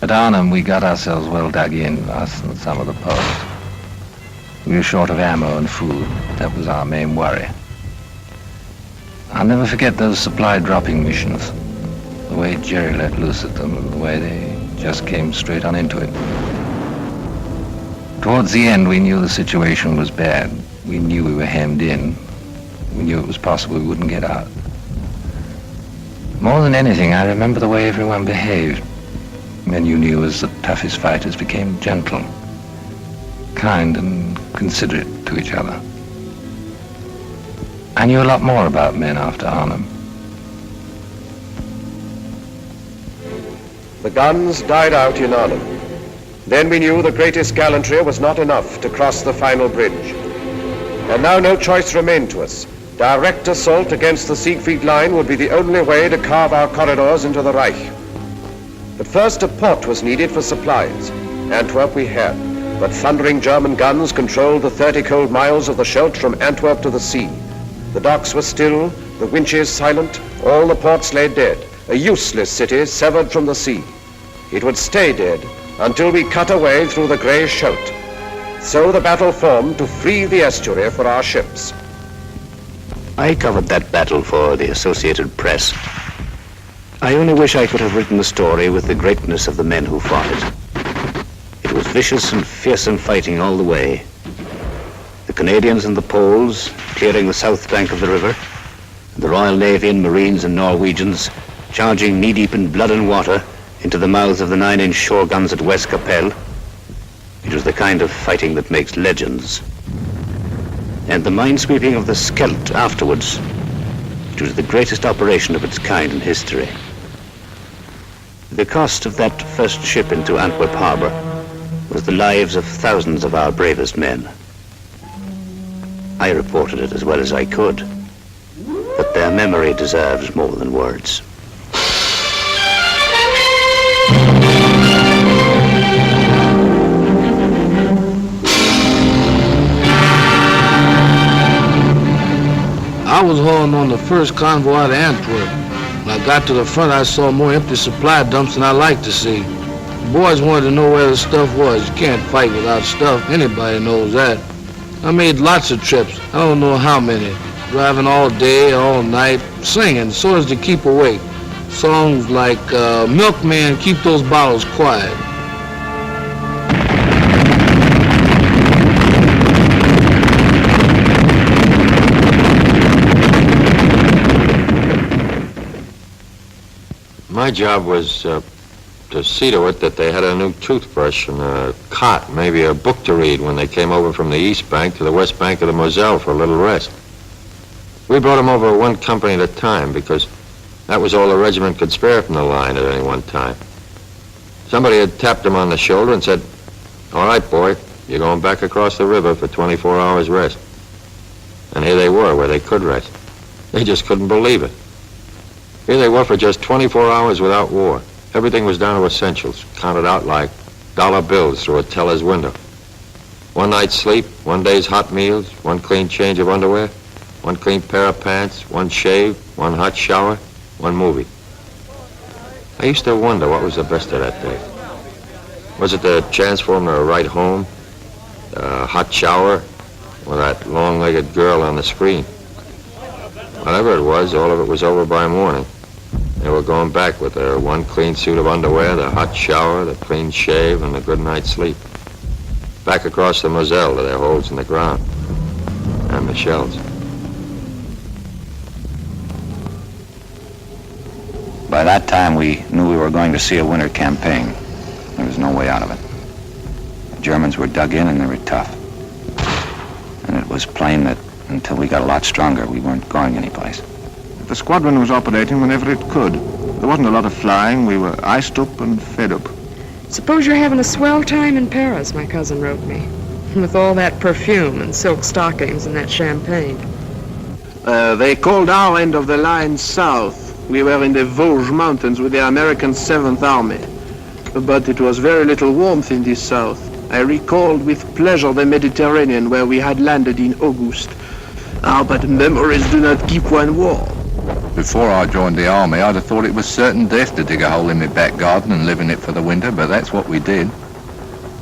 At Arnhem, we got ourselves well dug in, us and some of the posts. We were short of ammo and food. That was our main worry. I'll never forget those supply dropping missions. The way Jerry let loose at them, and the way they just came straight on into it. Towards the end, we knew the situation was bad. We knew we were hemmed in. We knew it was possible we wouldn't get out. More than anything, I remember the way everyone behaved. Men you knew as the toughest fighters became gentle, kind and considerate to each other. I knew a lot more about men after Arnhem. The guns died out in Arnhem. Then we knew the greatest gallantry was not enough to cross the final bridge. And now no choice remained to us. Direct assault against the Siegfried Line would be the only way to carve our corridors into the Reich. But first a port was needed for supplies. Antwerp we had, but thundering German guns controlled the 30 cold miles of the Scheldt from Antwerp to the sea. The docks were still, the winches silent, all the ports lay dead, a useless city severed from the sea. It would stay dead until we cut a way through the grey Scheldt. So the battle formed to free the estuary for our ships. I covered that battle for the Associated Press. I only wish I could have written the story with the greatness of the men who fought it. It was vicious and fearsome fighting all the way. The Canadians and the Poles clearing the south bank of the river, and the Royal Navy and Marines and Norwegians charging knee-deep in blood and water into the mouths of the 9-inch shore guns at West Capelle. It was the kind of fighting that makes legends. And the minesweeping of the Scheldt afterwards. It was the greatest operation of its kind in history. The cost of that first ship into Antwerp harbour was the lives of thousands of our bravest men. I reported it as well as I could, but their memory deserves more than words. I was hauling on the first convoy out of Antwerp. When I got to the front, I saw more empty supply dumps than I liked to see. The boys wanted to know where the stuff was. You can't fight without stuff. Anybody knows that. I made lots of trips. I don't know how many. Driving all day, all night, singing so as to keep awake. Songs like, Milkman, Keep Those Bottles Quiet. My job was to see to it that they had a new toothbrush and a cot, maybe a book to read when they came over from the east bank to the west bank of the Moselle for a little rest. We brought them over one company at a time because that was all the regiment could spare from the line at any one time. Somebody had tapped them on the shoulder and said, "All right, boy, you're going back across the river for 24 hours rest." And here they were, where they could rest. They just couldn't believe it. Here they were for just 24 hours without war. Everything was down to essentials, counted out like dollar bills through a teller's window. One night's sleep, one day's hot meals, one clean change of underwear, one clean pair of pants, one shave, one hot shower, one movie. I used to wonder what was the best of that day. Was it the chance for them to write home, a hot shower, or that long-legged girl on the screen? Whatever it was, all of it was over by morning. They were going back with their one clean suit of underwear, the hot shower, the clean shave, and the good night's sleep. Back across the Moselle to their holes in the ground and the shells. By that time, we knew we were going to see a winter campaign. There was no way out of it. The Germans were dug in and they were tough. And it was plain that until we got a lot stronger, we weren't going anyplace. The squadron was operating whenever it could. There wasn't a lot of flying. We were iced up and fed up. Suppose you're having a swell time in Paris, my cousin wrote me. With all that perfume and silk stockings and that champagne. They called our end of the line south. We were in the Vosges Mountains with the American 7th Army. But it was very little warmth in the south. I recalled with pleasure the Mediterranean where we had landed in August. Ah, but memories do not keep one warm. Before I joined the army, I'd have thought it was certain death to dig a hole in my back garden and live in it for the winter, but that's what we did.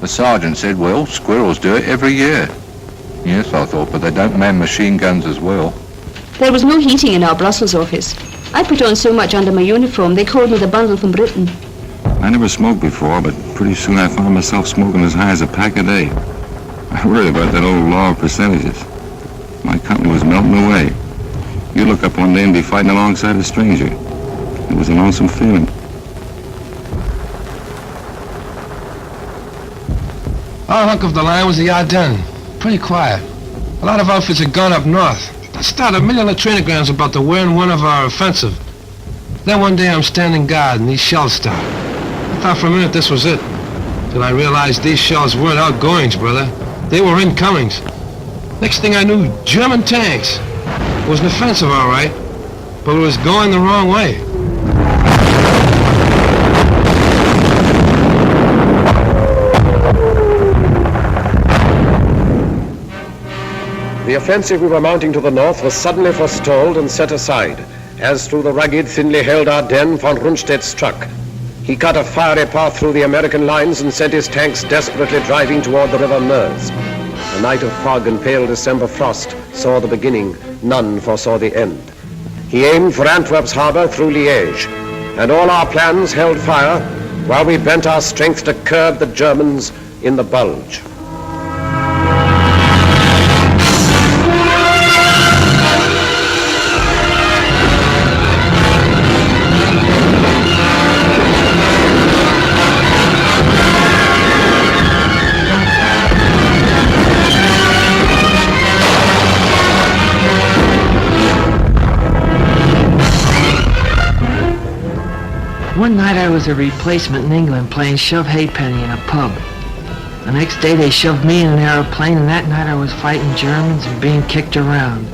The sergeant said, "Well, squirrels do it every year." Yes, I thought, but they don't man machine guns as well. There was no heating in our Brussels office. I put on so much under my uniform, they called me the bundle from Britain. I never smoked before, but pretty soon I found myself smoking as high as a pack a day. I worried about that old law of percentages. My company was melting away. You'd look up one day and be fighting alongside a stranger. It was an awesome feeling. Our hunk of the line was the Ardennes. Pretty quiet. A lot of outfits had gone up north. They started 1 million trinograms about to wear in one of our offensive. Then one day I'm standing guard and these shells start. I thought for a minute this was it. Till I realized these shells weren't outgoings, brother. They were incomings. Next thing I knew, German tanks. It was an offensive, all right, but it was going the wrong way. The offensive we were mounting to the north was suddenly forestalled and set aside, as through the rugged, thinly held Ardennes von Rundstedt struck. He cut a fiery path through the American lines and sent his tanks desperately driving toward the River Meuse. A night of fog and pale December frost saw the beginning, none foresaw the end. He aimed for Antwerp's harbor through Liège, and all our plans held fire while we bent our strength to curb the Germans in the Bulge. One night I was a replacement in England playing shove halfpenny in a pub. The next day they shoved me in an airplane, and that night I was fighting Germans and being kicked around.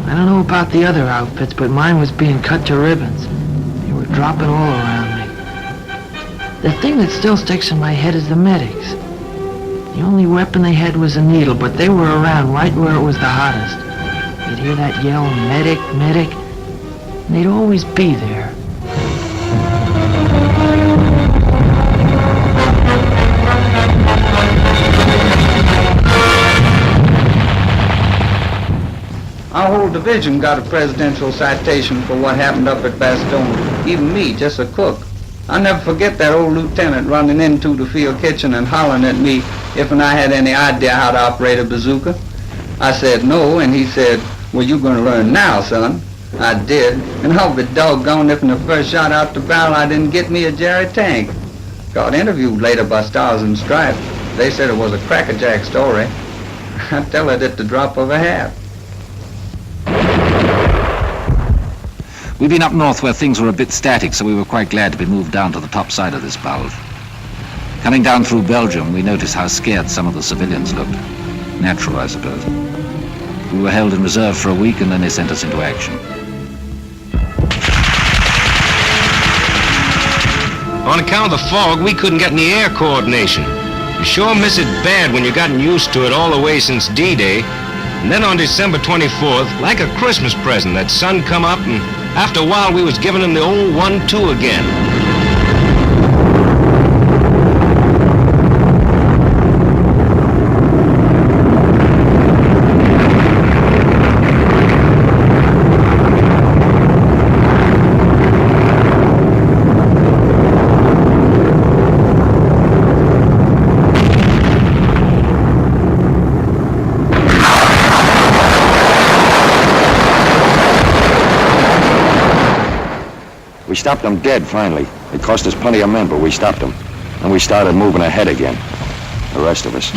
I don't know about the other outfits, but mine was being cut to ribbons. They were dropping all around me. The thing that still sticks in my head is the medics. The only weapon they had was a needle, but they were around right where it was the hottest. You'd hear that yell, medic, medic, and they'd always be there. Our whole division got a presidential citation for what happened up at Bastogne. Even me, just a cook. I'll never forget that old lieutenant running into the field kitchen and hollering at me if I had any idea how to operate a bazooka. I said no, and he said, well, you're going to learn now, son. I did, and I'll be doggone if in the first shot out the barrel I didn't get me a Jerry tank. Got interviewed later by Stars and Stripes. They said it was a crackerjack story. I tell it at the drop of a hat. We've been up north where things were a bit static, so we were quite glad to be moved down to the top side of this belt. Coming down through Belgium, we noticed how scared some of the civilians looked. Natural, I suppose. We were held in reserve for a week, and then they sent us into action. On account of the fog, we couldn't get any air coordination. You sure miss it bad when you've gotten used to it all the way since D-Day. And then on December 24th, like a Christmas present, that sun come up, and after a while we was giving him the old 1-2 again. We stopped them dead, finally. It cost us plenty of men, but we stopped them. And we started moving ahead again. The rest of us.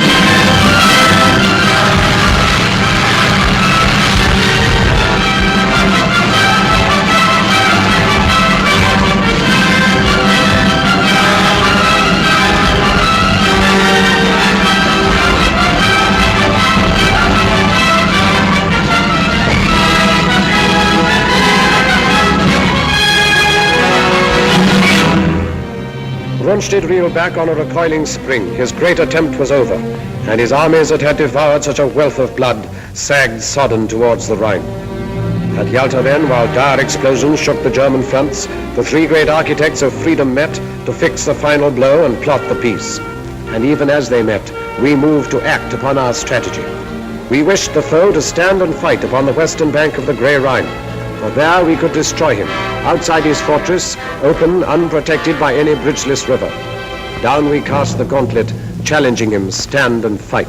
Rundstedt reeled back on a recoiling spring. His great attempt was over, and his armies that had devoured such a wealth of blood sagged sodden towards the Rhine. At Yalta then, while dire explosions shook the German fronts, the three great architects of freedom met to fix the final blow and plot the peace. And even as they met, we moved to act upon our strategy. We wished the foe to stand and fight upon the western bank of the Grey Rhine, for there we could destroy him, outside his fortress, open, unprotected by any bridgeless river. Down we cast the gauntlet, challenging him, stand and fight.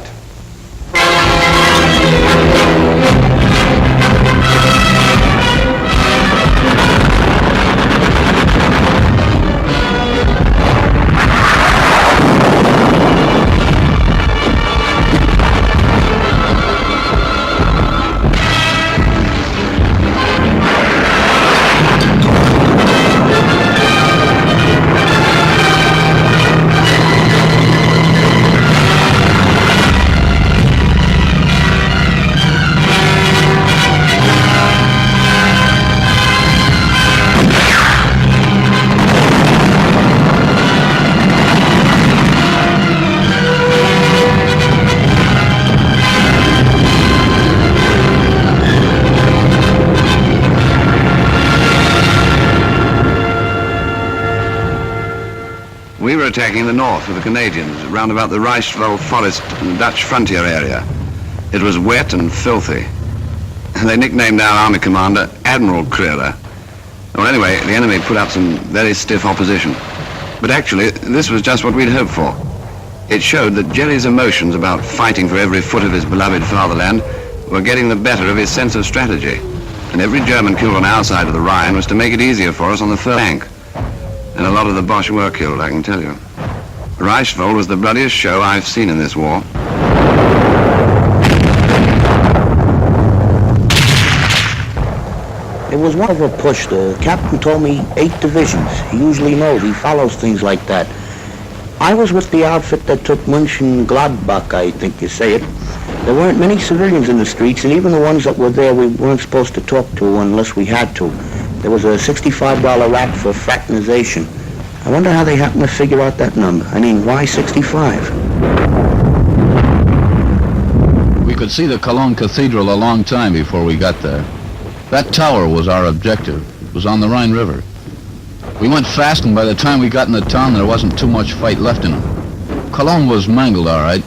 We were attacking the north with the Canadians, round about the Reichswald forest and Dutch frontier area. It was wet and filthy. They nicknamed our army commander Admiral Crealer. Well, anyway, the enemy put up some very stiff opposition. But actually, this was just what we'd hoped for. It showed that Jerry's emotions about fighting for every foot of his beloved fatherland were getting the better of his sense of strategy. And every German killed on our side of the Rhine was to make it easier for us on the flank. And a lot of the Boche were killed, I can tell you. Reichswald was the bloodiest show I've seen in this war. It was one of a push. The captain told me 8 divisions. He usually knows. He follows things like that. I was with the outfit that took Mönchengladbach, I think you say it. There weren't many civilians in the streets, and even the ones that were there we weren't supposed to talk to unless we had to. There was a $65 rap for fraternization. I wonder how they happened to figure out that number. I mean, why 65? We could see the Cologne Cathedral a long time before we got there. That tower was our objective. It was on the Rhine River. We went fast, and by the time we got in the town, there wasn't too much fight left in it. Cologne was mangled, all right,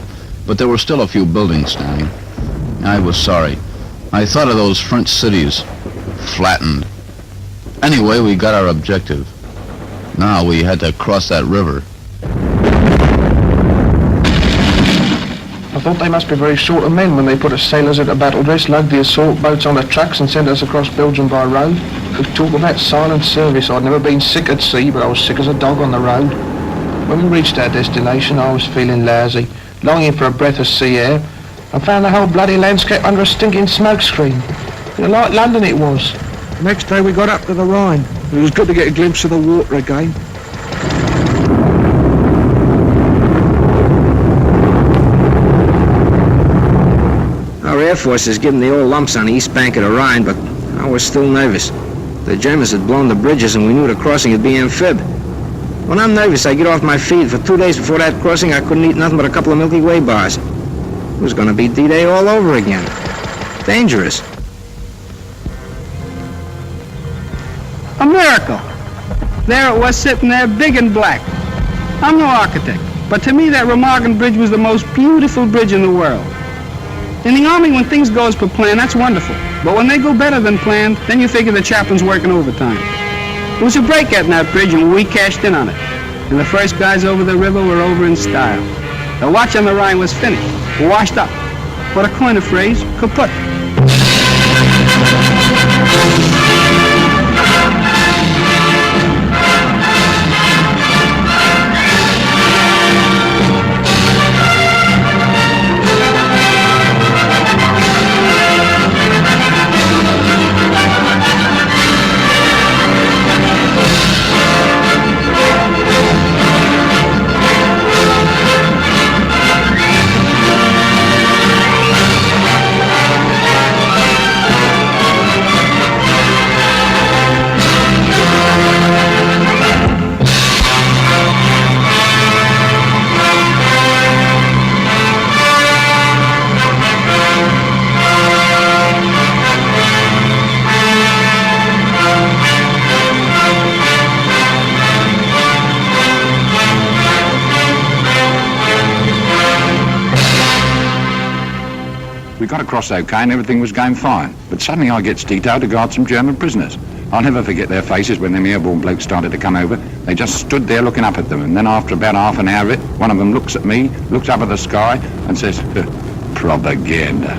but there were still a few buildings standing. I was sorry. I thought of those French cities, flattened. Anyway, we got our objective. Now we had to cross that river. I thought they must be very short of men when they put us sailors at a battle dress, lugged the assault boats on the trucks and sent us across Belgium by road. Could talk about silent service. I'd never been sick at sea, but I was sick as a dog on the road. When we reached our destination, I was feeling lousy, longing for a breath of sea air. I found the whole bloody landscape under a stinking smoke screen. Like London it was. Next day we got up to the Rhine. It was good to get a glimpse of the water again. Our Air Force has given the old lumps on the east bank of the Rhine, but I was still nervous. The Germans had blown the bridges and we knew the crossing would be amphib. When I'm nervous, I get off my feet. For 2 days before that crossing, I couldn't eat nothing but a couple of Milky Way bars. It was going to be D-Day all over again. Dangerous. A miracle. There it was sitting there, big and black. I'm no architect, but to me that Remagen Bridge was the most beautiful bridge in the world. In the Army, when things go as per plan, that's wonderful. But when they go better than planned, then you figure the chaplain's working overtime. There was a break at that bridge, and we cashed in on it. And the first guys over the river were over in style. The watch on the Rhine was finished, washed up. Or to coin a phrase, kaput. We got across okay and everything was going fine. But suddenly I gets detailed to guard some German prisoners. I'll never forget their faces when them airborne blokes started to come over. They just stood there looking up at them. And then after about half an hour of it, one of them looks at me, looks up at the sky and says, propaganda.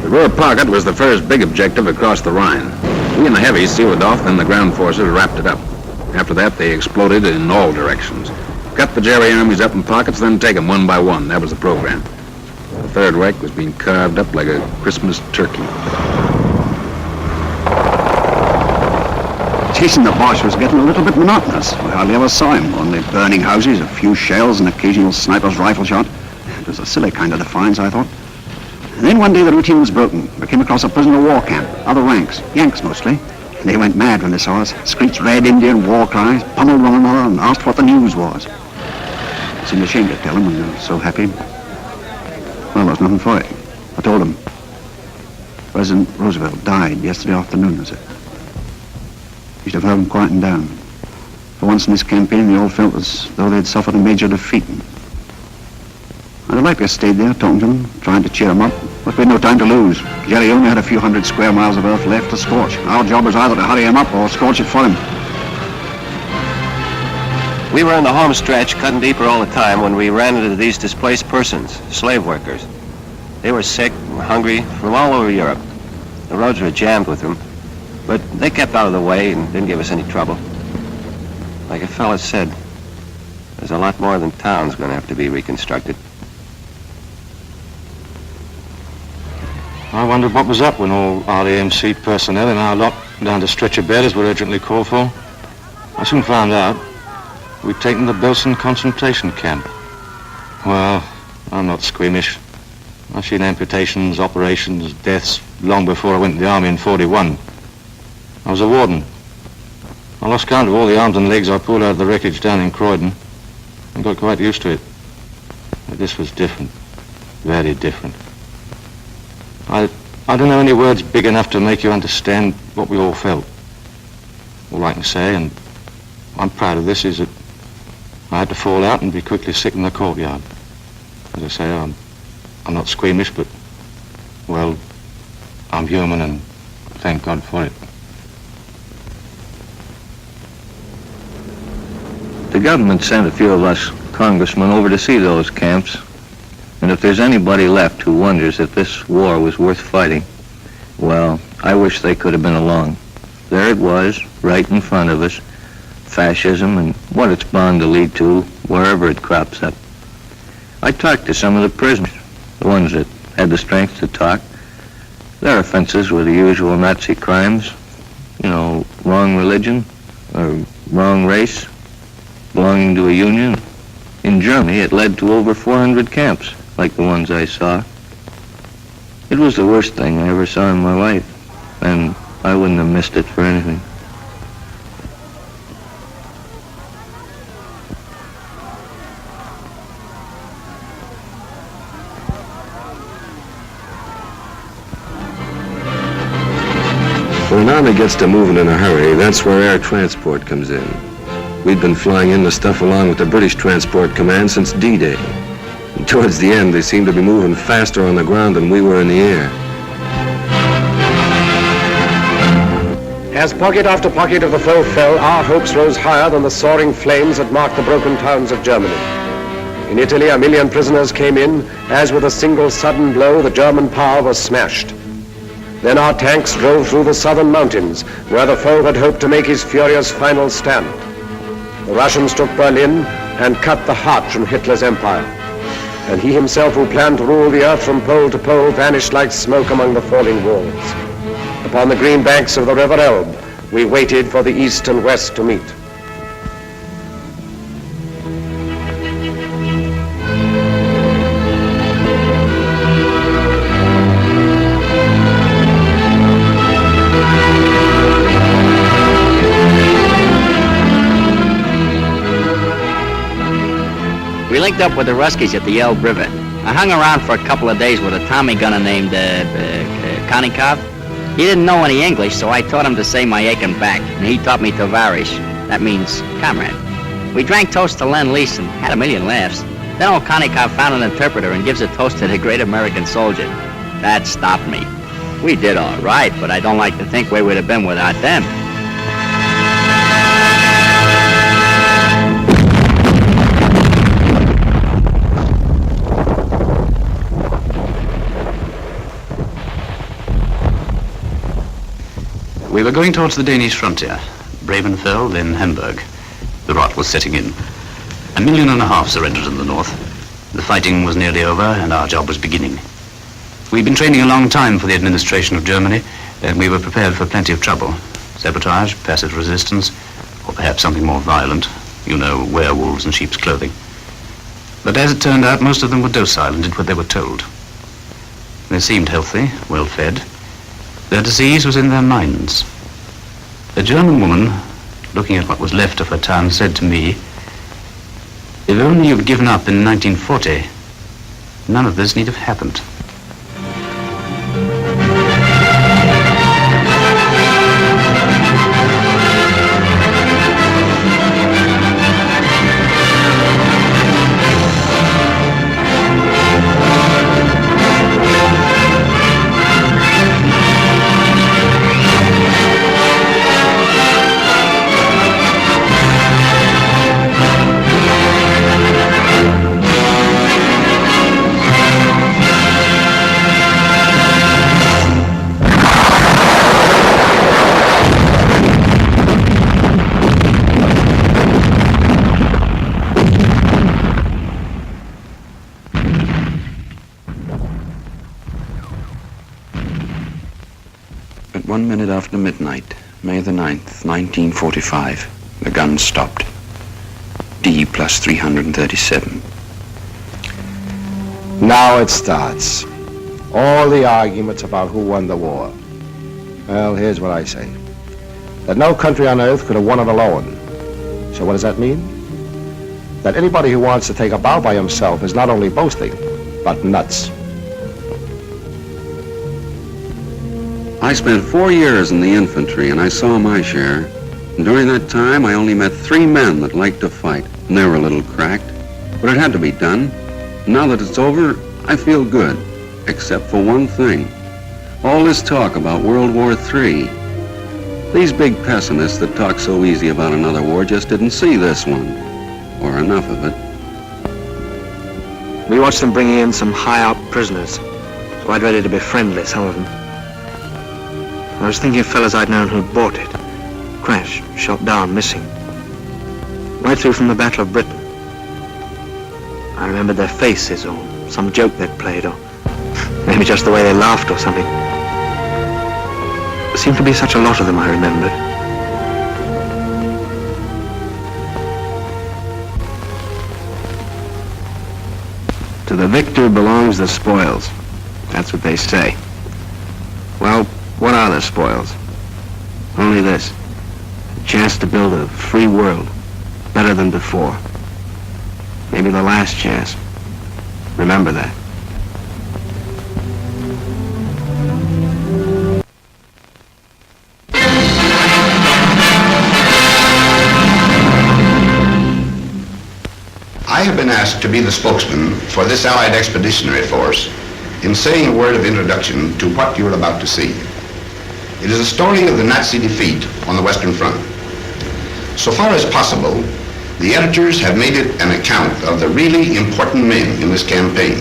The Ruhr Pocket was the first big objective across the Rhine. We and the heavies sealed it off, then the ground forces wrapped it up. After that, they exploded in all directions. Cut the Jerry armies up in pockets, then take them one by one. That was the program. The Third Reich was being carved up like a Christmas turkey. Chasing the Boche was getting a little bit monotonous. We hardly ever saw him, only burning houses, a few shells, and occasional sniper's rifle shot. It was a silly kind of defiance, I thought. And then one day the routine was broken. We came across a prisoner of war camp, other ranks, Yanks mostly. And they went mad when they saw us, screeched red Indian war cries, pummeled one another, and asked what the news was. I seemed ashamed to tell them when they were so happy. Well, there was nothing for it. I told them. President Roosevelt died yesterday afternoon, I said. You should have heard them quieting down. For once in this campaign, they all felt as though they'd suffered a major defeat. I'd have liked to have stayed there, talking to them, trying to cheer them up, But we'd no time to lose. Jerry only had a few hundred square miles of earth left to scorch. Our job was either to hurry him up or scorch it for him. We were in the home stretch, cutting deeper all the time, when we ran into these displaced persons, slave workers. They were sick and hungry from all over Europe. The roads were jammed with them, but they kept out of the way and didn't give us any trouble. Like a fella said, there's a lot more than towns going to have to be reconstructed. I wondered what was up when all RAMC personnel in our lot down to stretcher bearers were urgently called for. I soon found out we'd taken the Belsen concentration camp. Well, I'm not squeamish. I've seen amputations, operations, deaths long before I went to the army in '41. I was a warden. I lost count of all the arms and legs I pulled out of the wreckage down in Croydon and got quite used to it. But this was different, very different. I don't know any words big enough to make you understand what we all felt. All I can say, and I'm proud of this, is that I had to fall out and be quickly sick in the courtyard. As I say, I'm not squeamish, but, well, I'm human, and thank God for it. The government sent a few of us congressmen over to see those camps. And if there's anybody left who wonders if this war was worth fighting, well, I wish they could have been along. There it was, right in front of us, fascism and what it's bound to lead to wherever it crops up. I talked to some of the prisoners, the ones that had the strength to talk. Their offenses were the usual Nazi crimes, you know, wrong religion or wrong race, belonging to a union. In Germany, it led to over 400 camps, like the ones I saw. It was the worst thing I ever saw in my life, and I wouldn't have missed it for anything. When an army gets to moving in a hurry, that's where air transport comes in. We'd been flying in the stuff along with the British Transport Command since D-Day. And towards the end, they seemed to be moving faster on the ground than we were in the air. As pocket after pocket of the foe fell, our hopes rose higher than the soaring flames that marked the broken towns of Germany. In Italy, 1 million prisoners came in, as with a single sudden blow, the German power was smashed. Then our tanks drove through the southern mountains, where the foe had hoped to make his furious final stand. The Russians took Berlin and cut the heart from Hitler's empire. And he himself, who planned to rule the earth from pole to pole, vanished like smoke among the falling walls. Upon the green banks of the River Elbe, we waited for the east and west to meet. We linked up with the Ruskies at the Elbe River. I hung around for a couple of days with a Tommy gunner named Konikov. He didn't know any English, so I taught him to say my aching back, and he taught me Tovarish. That means comrade. We drank toast to Lend-Lease and had a million laughs. Then old Konikov found an interpreter and gives a toast to the great American soldier. That stopped me. We did all right, but I don't like to think where we'd have been without them. We were going towards the Danish frontier, Bravenfeld, then Hamburg. The rot was setting in. 1.5 million surrendered in the north. The fighting was nearly over, and our job was beginning. We'd been training a long time for the administration of Germany, and we were prepared for plenty of trouble. Sabotage, passive resistance, or perhaps something more violent. You know, werewolves in sheep's clothing. But as it turned out, most of them were docile and did what they were told. They seemed healthy, well-fed. Their disease was in their minds. A German woman, looking at what was left of her town, said to me, "If only you'd given up in 1940, none of this need have happened." minute after midnight, May the 9th, 1945. The gun stopped. D plus 337. Now it starts. All the arguments about who won the war. Well, here's what I say. That no country on earth could have won it alone. So what does that mean? That anybody who wants to take a bow by himself is not only boasting, but nuts. I spent 4 years in the infantry, and I saw my share. And during that time, I only met 3 men that liked to fight, and they were a little cracked. But it had to be done. Now that it's over, I feel good, except for one thing. All this talk about World War III. These big pessimists that talk so easy about another war just didn't see this one, or enough of it. We watched them bringing in some high-out prisoners, quite ready to be friendly, some of them. I was thinking of fellas I'd known who'd bought it. Crashed, shot down, missing. Right through from the Battle of Britain. I remembered their faces, or some joke they'd played, or maybe just the way they laughed or something. There seemed to be such a lot of them I remembered. To the victor belongs the spoils. That's what they say. Well, what are the spoils? Only this. A chance to build a free world, better than before. Maybe the last chance. Remember that. I have been asked to be the spokesman for this Allied Expeditionary Force in saying a word of introduction to what you're about to see. It is a story of the Nazi defeat on the Western Front. So far as possible, the editors have made it an account of the really important men in this campaign.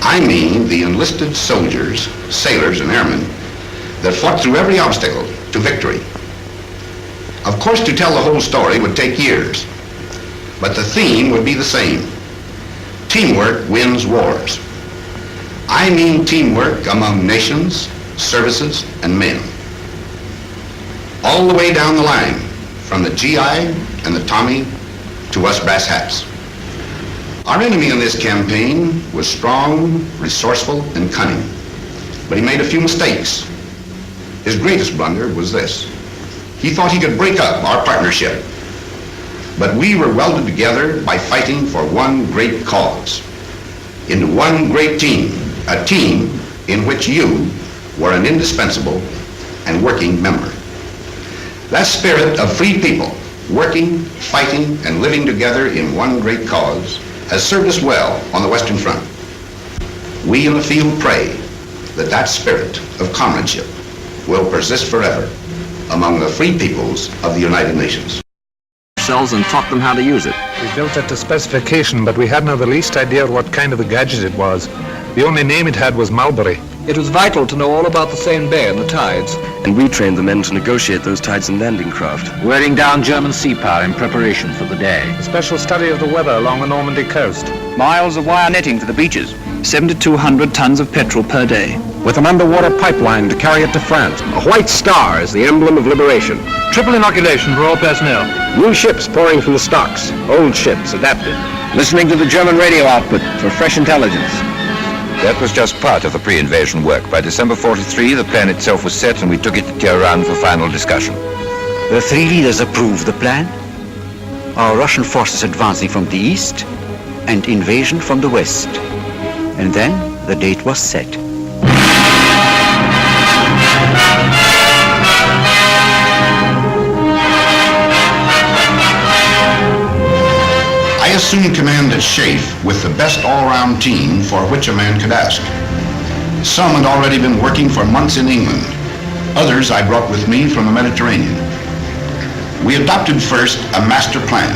I mean the enlisted soldiers, sailors, and airmen that fought through every obstacle to victory. Of course, to tell the whole story would take years, but the theme would be the same. Teamwork wins wars. I mean teamwork among nations, services, and men. All the way down the line, from the GI and the Tommy to us brass hats. Our enemy in this campaign was strong, resourceful, and cunning, but he made a few mistakes. His greatest blunder was this. He thought he could break up our partnership, but we were welded together by fighting for one great cause, into one great team, a team in which you were an indispensable and working member. That spirit of free people, working, fighting, and living together in one great cause, has served us well on the Western Front. We in the field pray that that spirit of comradeship will persist forever among the free peoples of the United Nations. And taught them how to use it. We built it to specification, but we hadn't the least idea what kind of a gadget it was. The only name it had was Mulberry. It was vital to know all about the Seine Bay and the tides. And we trained the men to negotiate those tides and landing craft. Wearing down German sea power in preparation for the day. A special study of the weather along the Normandy coast. Miles of wire netting to the beaches. 7,200 tons of petrol per day. With an underwater pipeline to carry it to France. A white star is the emblem of liberation. Triple inoculation for all personnel. New ships pouring from the stocks. Old ships adapted. Listening to the German radio output for fresh intelligence. That was just part of the pre-invasion work. By December 43, the plan itself was set, and we took it to Tehran for final discussion. The three leaders approved the plan. Our Russian forces advancing from the east and invasion from the west. And then the date was set. I assumed command at Schaeff with the best all-round team for which a man could ask. Some had already been working for months in England. Others I brought with me from the Mediterranean. We adopted first a master plan,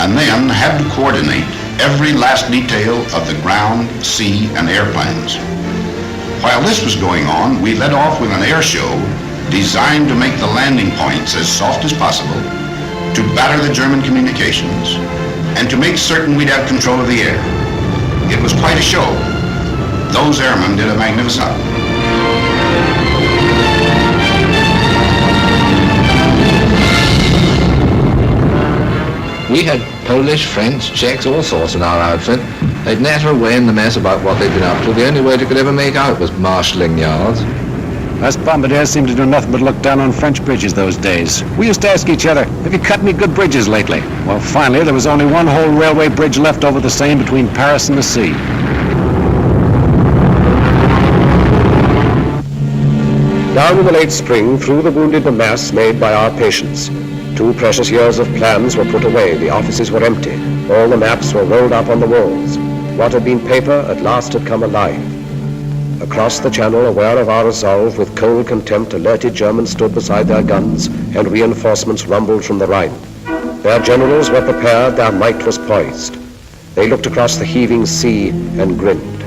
and then had to coordinate every last detail of the ground, sea, and air plans. While this was going on, we led off with an air show designed to make the landing points as soft as possible, to batter the German communications, and to make certain we'd have control of the air. It was quite a show. Those airmen did a magnificent job. We had Polish, French, Czechs, all sorts in our outfit. They'd natter away in the mess about what they'd been up to. The only way they could ever make out was marshalling yards. Us bombardiers seemed to do nothing but look down on French bridges those days. We used to ask each other, have you cut any good bridges lately? Well, finally, there was only one whole railway bridge left over the Seine between Paris and the sea. Down in the late spring, through the wounded mass made by our patients, 2 precious years of plans were put away. The offices were empty. All the maps were rolled up on the walls. What had been paper at last had come alive. Across the channel, aware of our resolve, with cold contempt, alerted Germans stood beside their guns, and reinforcements rumbled from the Rhine. Their generals were prepared, their might was poised. They looked across the heaving sea and grinned.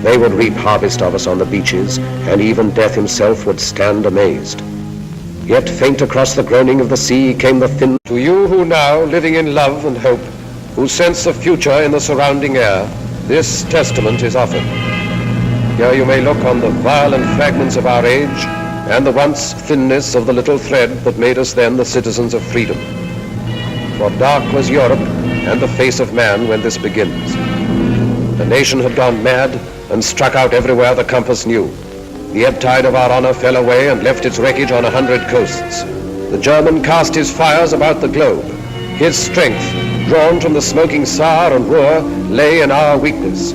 They would reap harvest of us on the beaches, and even death himself would stand amazed. Yet faint across the groaning of the sea came the thin... To you who now, living in love and hope, who sense the future in the surrounding air, this testament is offered. Here you may look on the violent fragments of our age and the once thinness of the little thread that made us then the citizens of freedom. For dark was Europe and the face of man when this begins. The nation had gone mad and struck out everywhere the compass knew. The ebb tide of our honor fell away and left its wreckage on 100 coasts. The German cast his fires about the globe. His strength, drawn from the smoking Saar and Ruhr, lay in our weakness.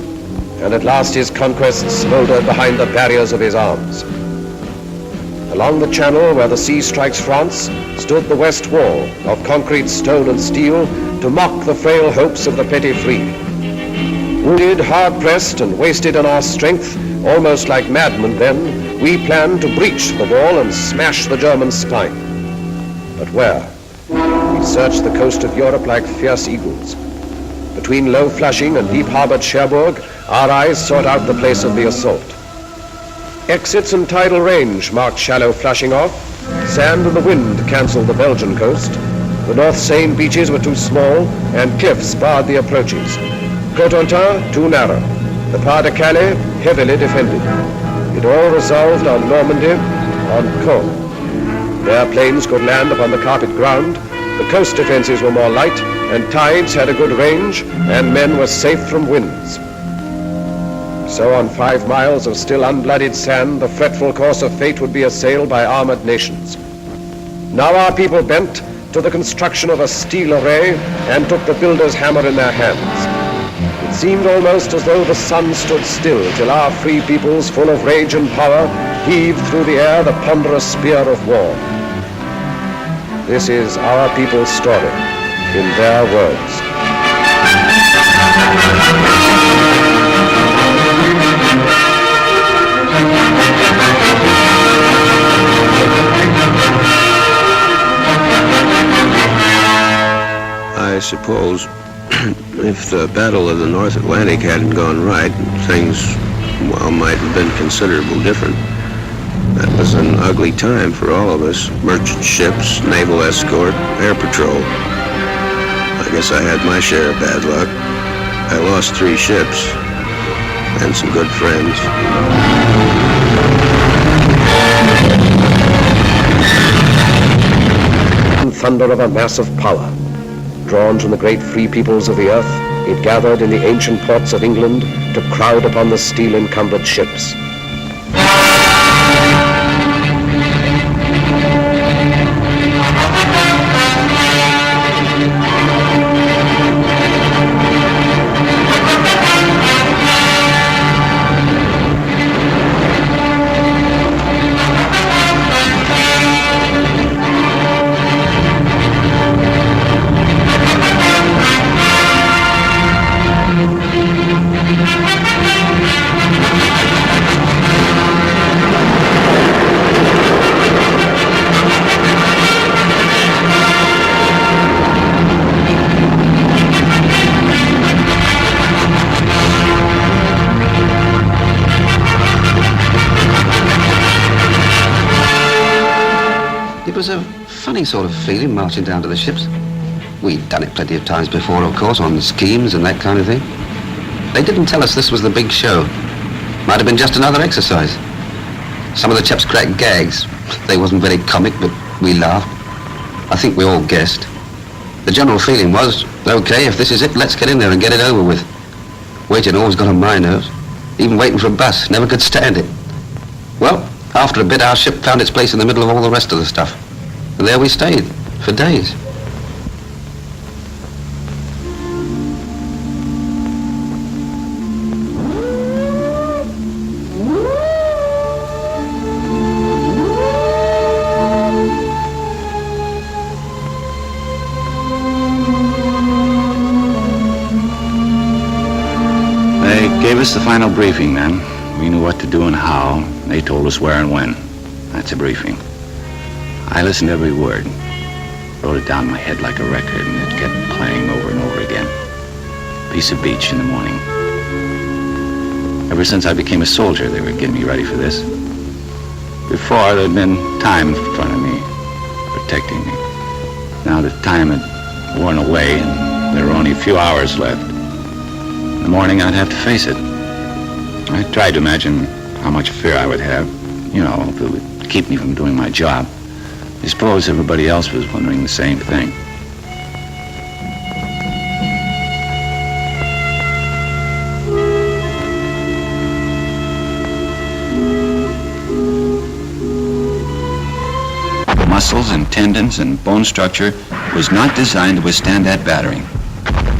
And at last his conquests smoldered behind the barriers of his arms. Along the channel where the sea strikes France stood the West Wall of concrete, stone and steel to mock the frail hopes of the petty free. Wounded, hard-pressed and wasted on our strength, almost like madmen then, we planned to breach the wall and smash the German spine. But where? We searched the coast of Europe like fierce eagles. Between low Flushing and deep-harbored Cherbourg, our eyes sought out the place of the assault. Exits and tidal range marked shallow Flushing off. Sand and the wind cancelled the Belgian coast. The North Seine beaches were too small, and cliffs barred the approaches. Cotentin, too narrow. The Pas de Calais, heavily defended. It all resolved on Normandy, on Caen. Their planes could land upon the carpet ground. The coast defenses were more light, and tides had a good range, and men were safe from winds. So on 5 miles of still unblooded sand, the fretful course of fate would be assailed by armored nations. Now our people bent to the construction of a steel array and took the builder's hammer in their hands. It seemed almost as though the sun stood still till our free peoples, full of rage and power, heaved through the air the ponderous spear of war. This is our people's story, in their words. I suppose if the Battle of the North Atlantic hadn't gone right, things, well, might have been considerably different. That was an ugly time for all of us. Merchant ships, naval escort, air patrol. I guess I had my share of bad luck. I lost 3 ships and some good friends. Thunder of a massive power. Drawn from the great free peoples of the earth, it gathered in the ancient ports of England to crowd upon the steel-encumbered ships. It was a funny sort of feeling marching down to the ships. We'd done it plenty of times before, of course, on schemes and that kind of thing. They didn't tell us this was the big show. Might have been just another exercise. Some of the chaps cracked gags. They wasn't very comic, but we laughed. I think we all guessed. The general feeling was, okay, if this is it, let's get in there and get it over with. Waiting always got on my nerves. Even waiting for a bus, never could stand it. Well, after a bit, our ship found its place in the middle of all the rest of the stuff. And there we stayed, for days. Gave us the final briefing then. We knew what to do and how. They told us where and when. That's a briefing. I listened to every word. Wrote it down in my head like a record, and it kept playing over and over again. Piece of beach in the morning. Ever since I became a soldier, they were getting me ready for this. Before, there'd been time in front of me, protecting me. Now the time had worn away, and there were only a few hours left. In the morning, I'd have to face it. I tried to imagine how much fear I would have, you know, if it would keep me from doing my job. I suppose everybody else was wondering the same thing. The muscles and tendons and bone structure was not designed to withstand that battering.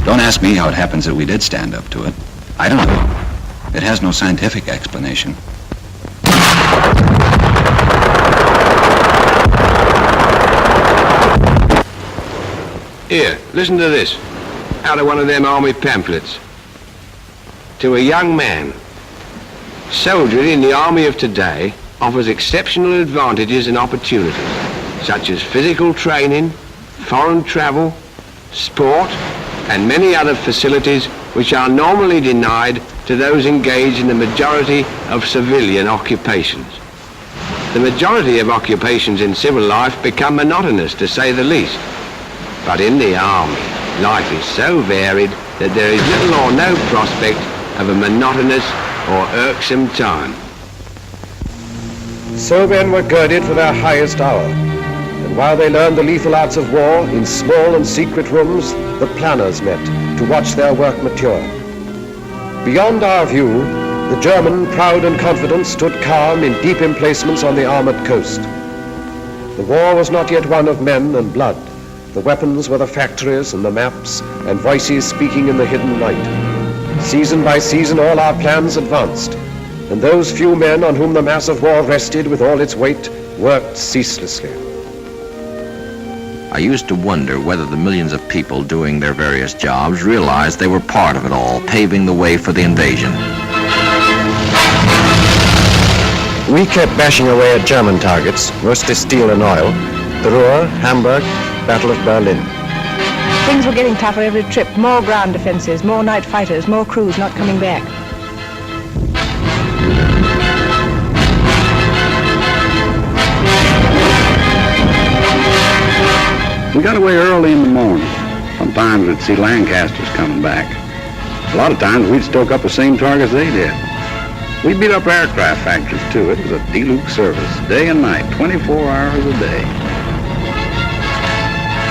Don't ask me how it happens that we did stand up to it. I don't know. It has no scientific explanation. Here, listen to this. Out of one of them army pamphlets. To a young man, soldiering in the army of today offers exceptional advantages and opportunities, such as physical training, foreign travel, sport, and many other facilities which are normally denied to those engaged in the majority of civilian occupations. The majority of occupations in civil life become monotonous, to say the least. But in the army, life is so varied that there is little or no prospect of a monotonous or irksome time. So men were girded for their highest hour. And while they learned the lethal arts of war, in small and secret rooms, the planners met to watch their work mature. Beyond our view, the German, proud and confident, stood calm in deep emplacements on the armored coast. The war was not yet one of men and blood. The weapons were the factories and the maps and voices speaking in the hidden night. Season by season, all our plans advanced, and those few men on whom the mass of war rested with all its weight worked ceaselessly. I used to wonder whether the millions of people doing their various jobs realized they were part of it all, paving the way for the invasion. We kept bashing away at German targets, mostly steel and oil. The Ruhr, Hamburg, Battle of Berlin. Things were getting tougher every trip. More ground defenses, more night fighters, more crews not coming back. We got away early in the morning. Sometimes we'd see Lancasters coming back. A lot of times we'd stoke up the same targets they did. We beat up aircraft factories too. It was a deluxe service, day and night, 24 hours a day.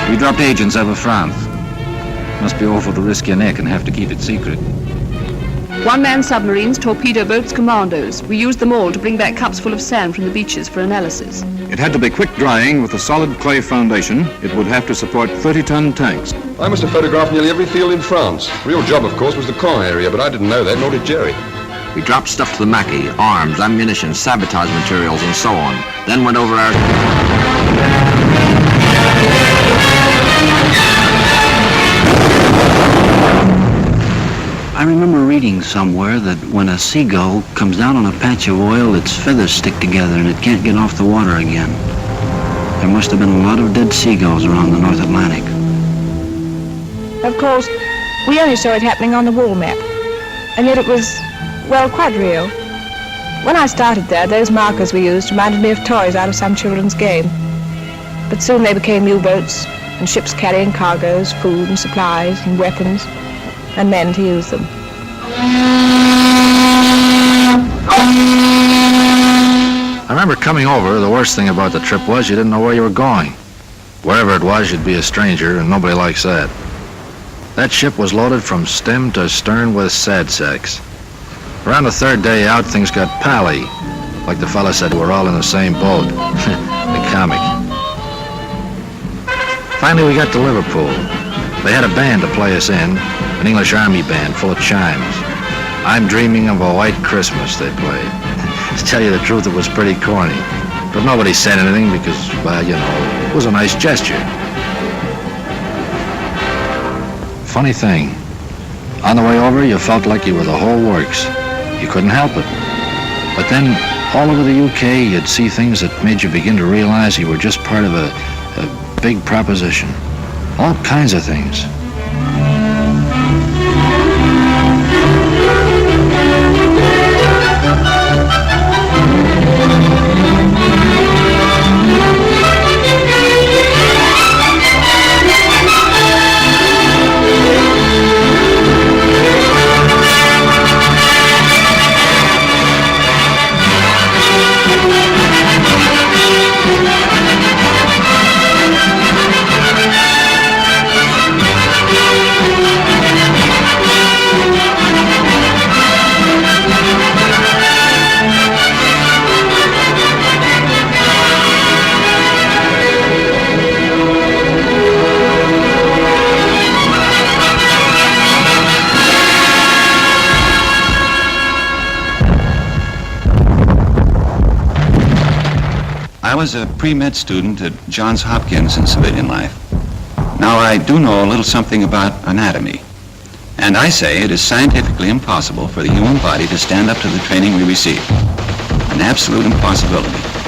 We dropped agents over France. Must be awful to risk your neck and have to keep it secret. One-man submarines, torpedo boats, commandos. We used them all to bring back cups full of sand from the beaches for analysis. It had to be quick drying with a solid clay foundation. It would have to support 30-ton tanks. I must have photographed nearly every field in France. Real job, of course, was the Caen area, but I didn't know that, nor did Jerry. We dropped stuff to the Mackey, arms, ammunition, sabotage materials, and so on. Then went over our... I remember reading somewhere that when a seagull comes down on a patch of oil, its feathers stick together and it can't get off the water again. There must have been a lot of dead seagulls around the North Atlantic. Of course, we only saw it happening on the wall map. And yet it was, well, quite real. When I started there, those markers we used reminded me of toys out of some children's game. But soon they became U-boats and ships carrying cargoes, food and supplies and weapons, and men to use them. I remember coming over, the worst thing about the trip was you didn't know where you were going. Wherever it was, you'd be a stranger, and nobody likes that. That ship was loaded from stem to stern with sad sacks. Around the third day out, things got pally. Like the fella said, we're all in the same boat. The comic. Finally, we got to Liverpool. They had a band to play us in, an English Army band full of chimes. I'm Dreaming of a White Christmas, they played. To tell you the truth, it was pretty corny. But nobody said anything because, well, you know, it was a nice gesture. Funny thing, on the way over, you felt like you were the whole works. You couldn't help it. But then, all over the UK, you'd see things that made you begin to realize you were just part of a big proposition. All kinds of things. I was a pre-med student at Johns Hopkins in civilian life. Now, I do know a little something about anatomy. And I say it is scientifically impossible for the human body to stand up to the training we receive. An absolute impossibility.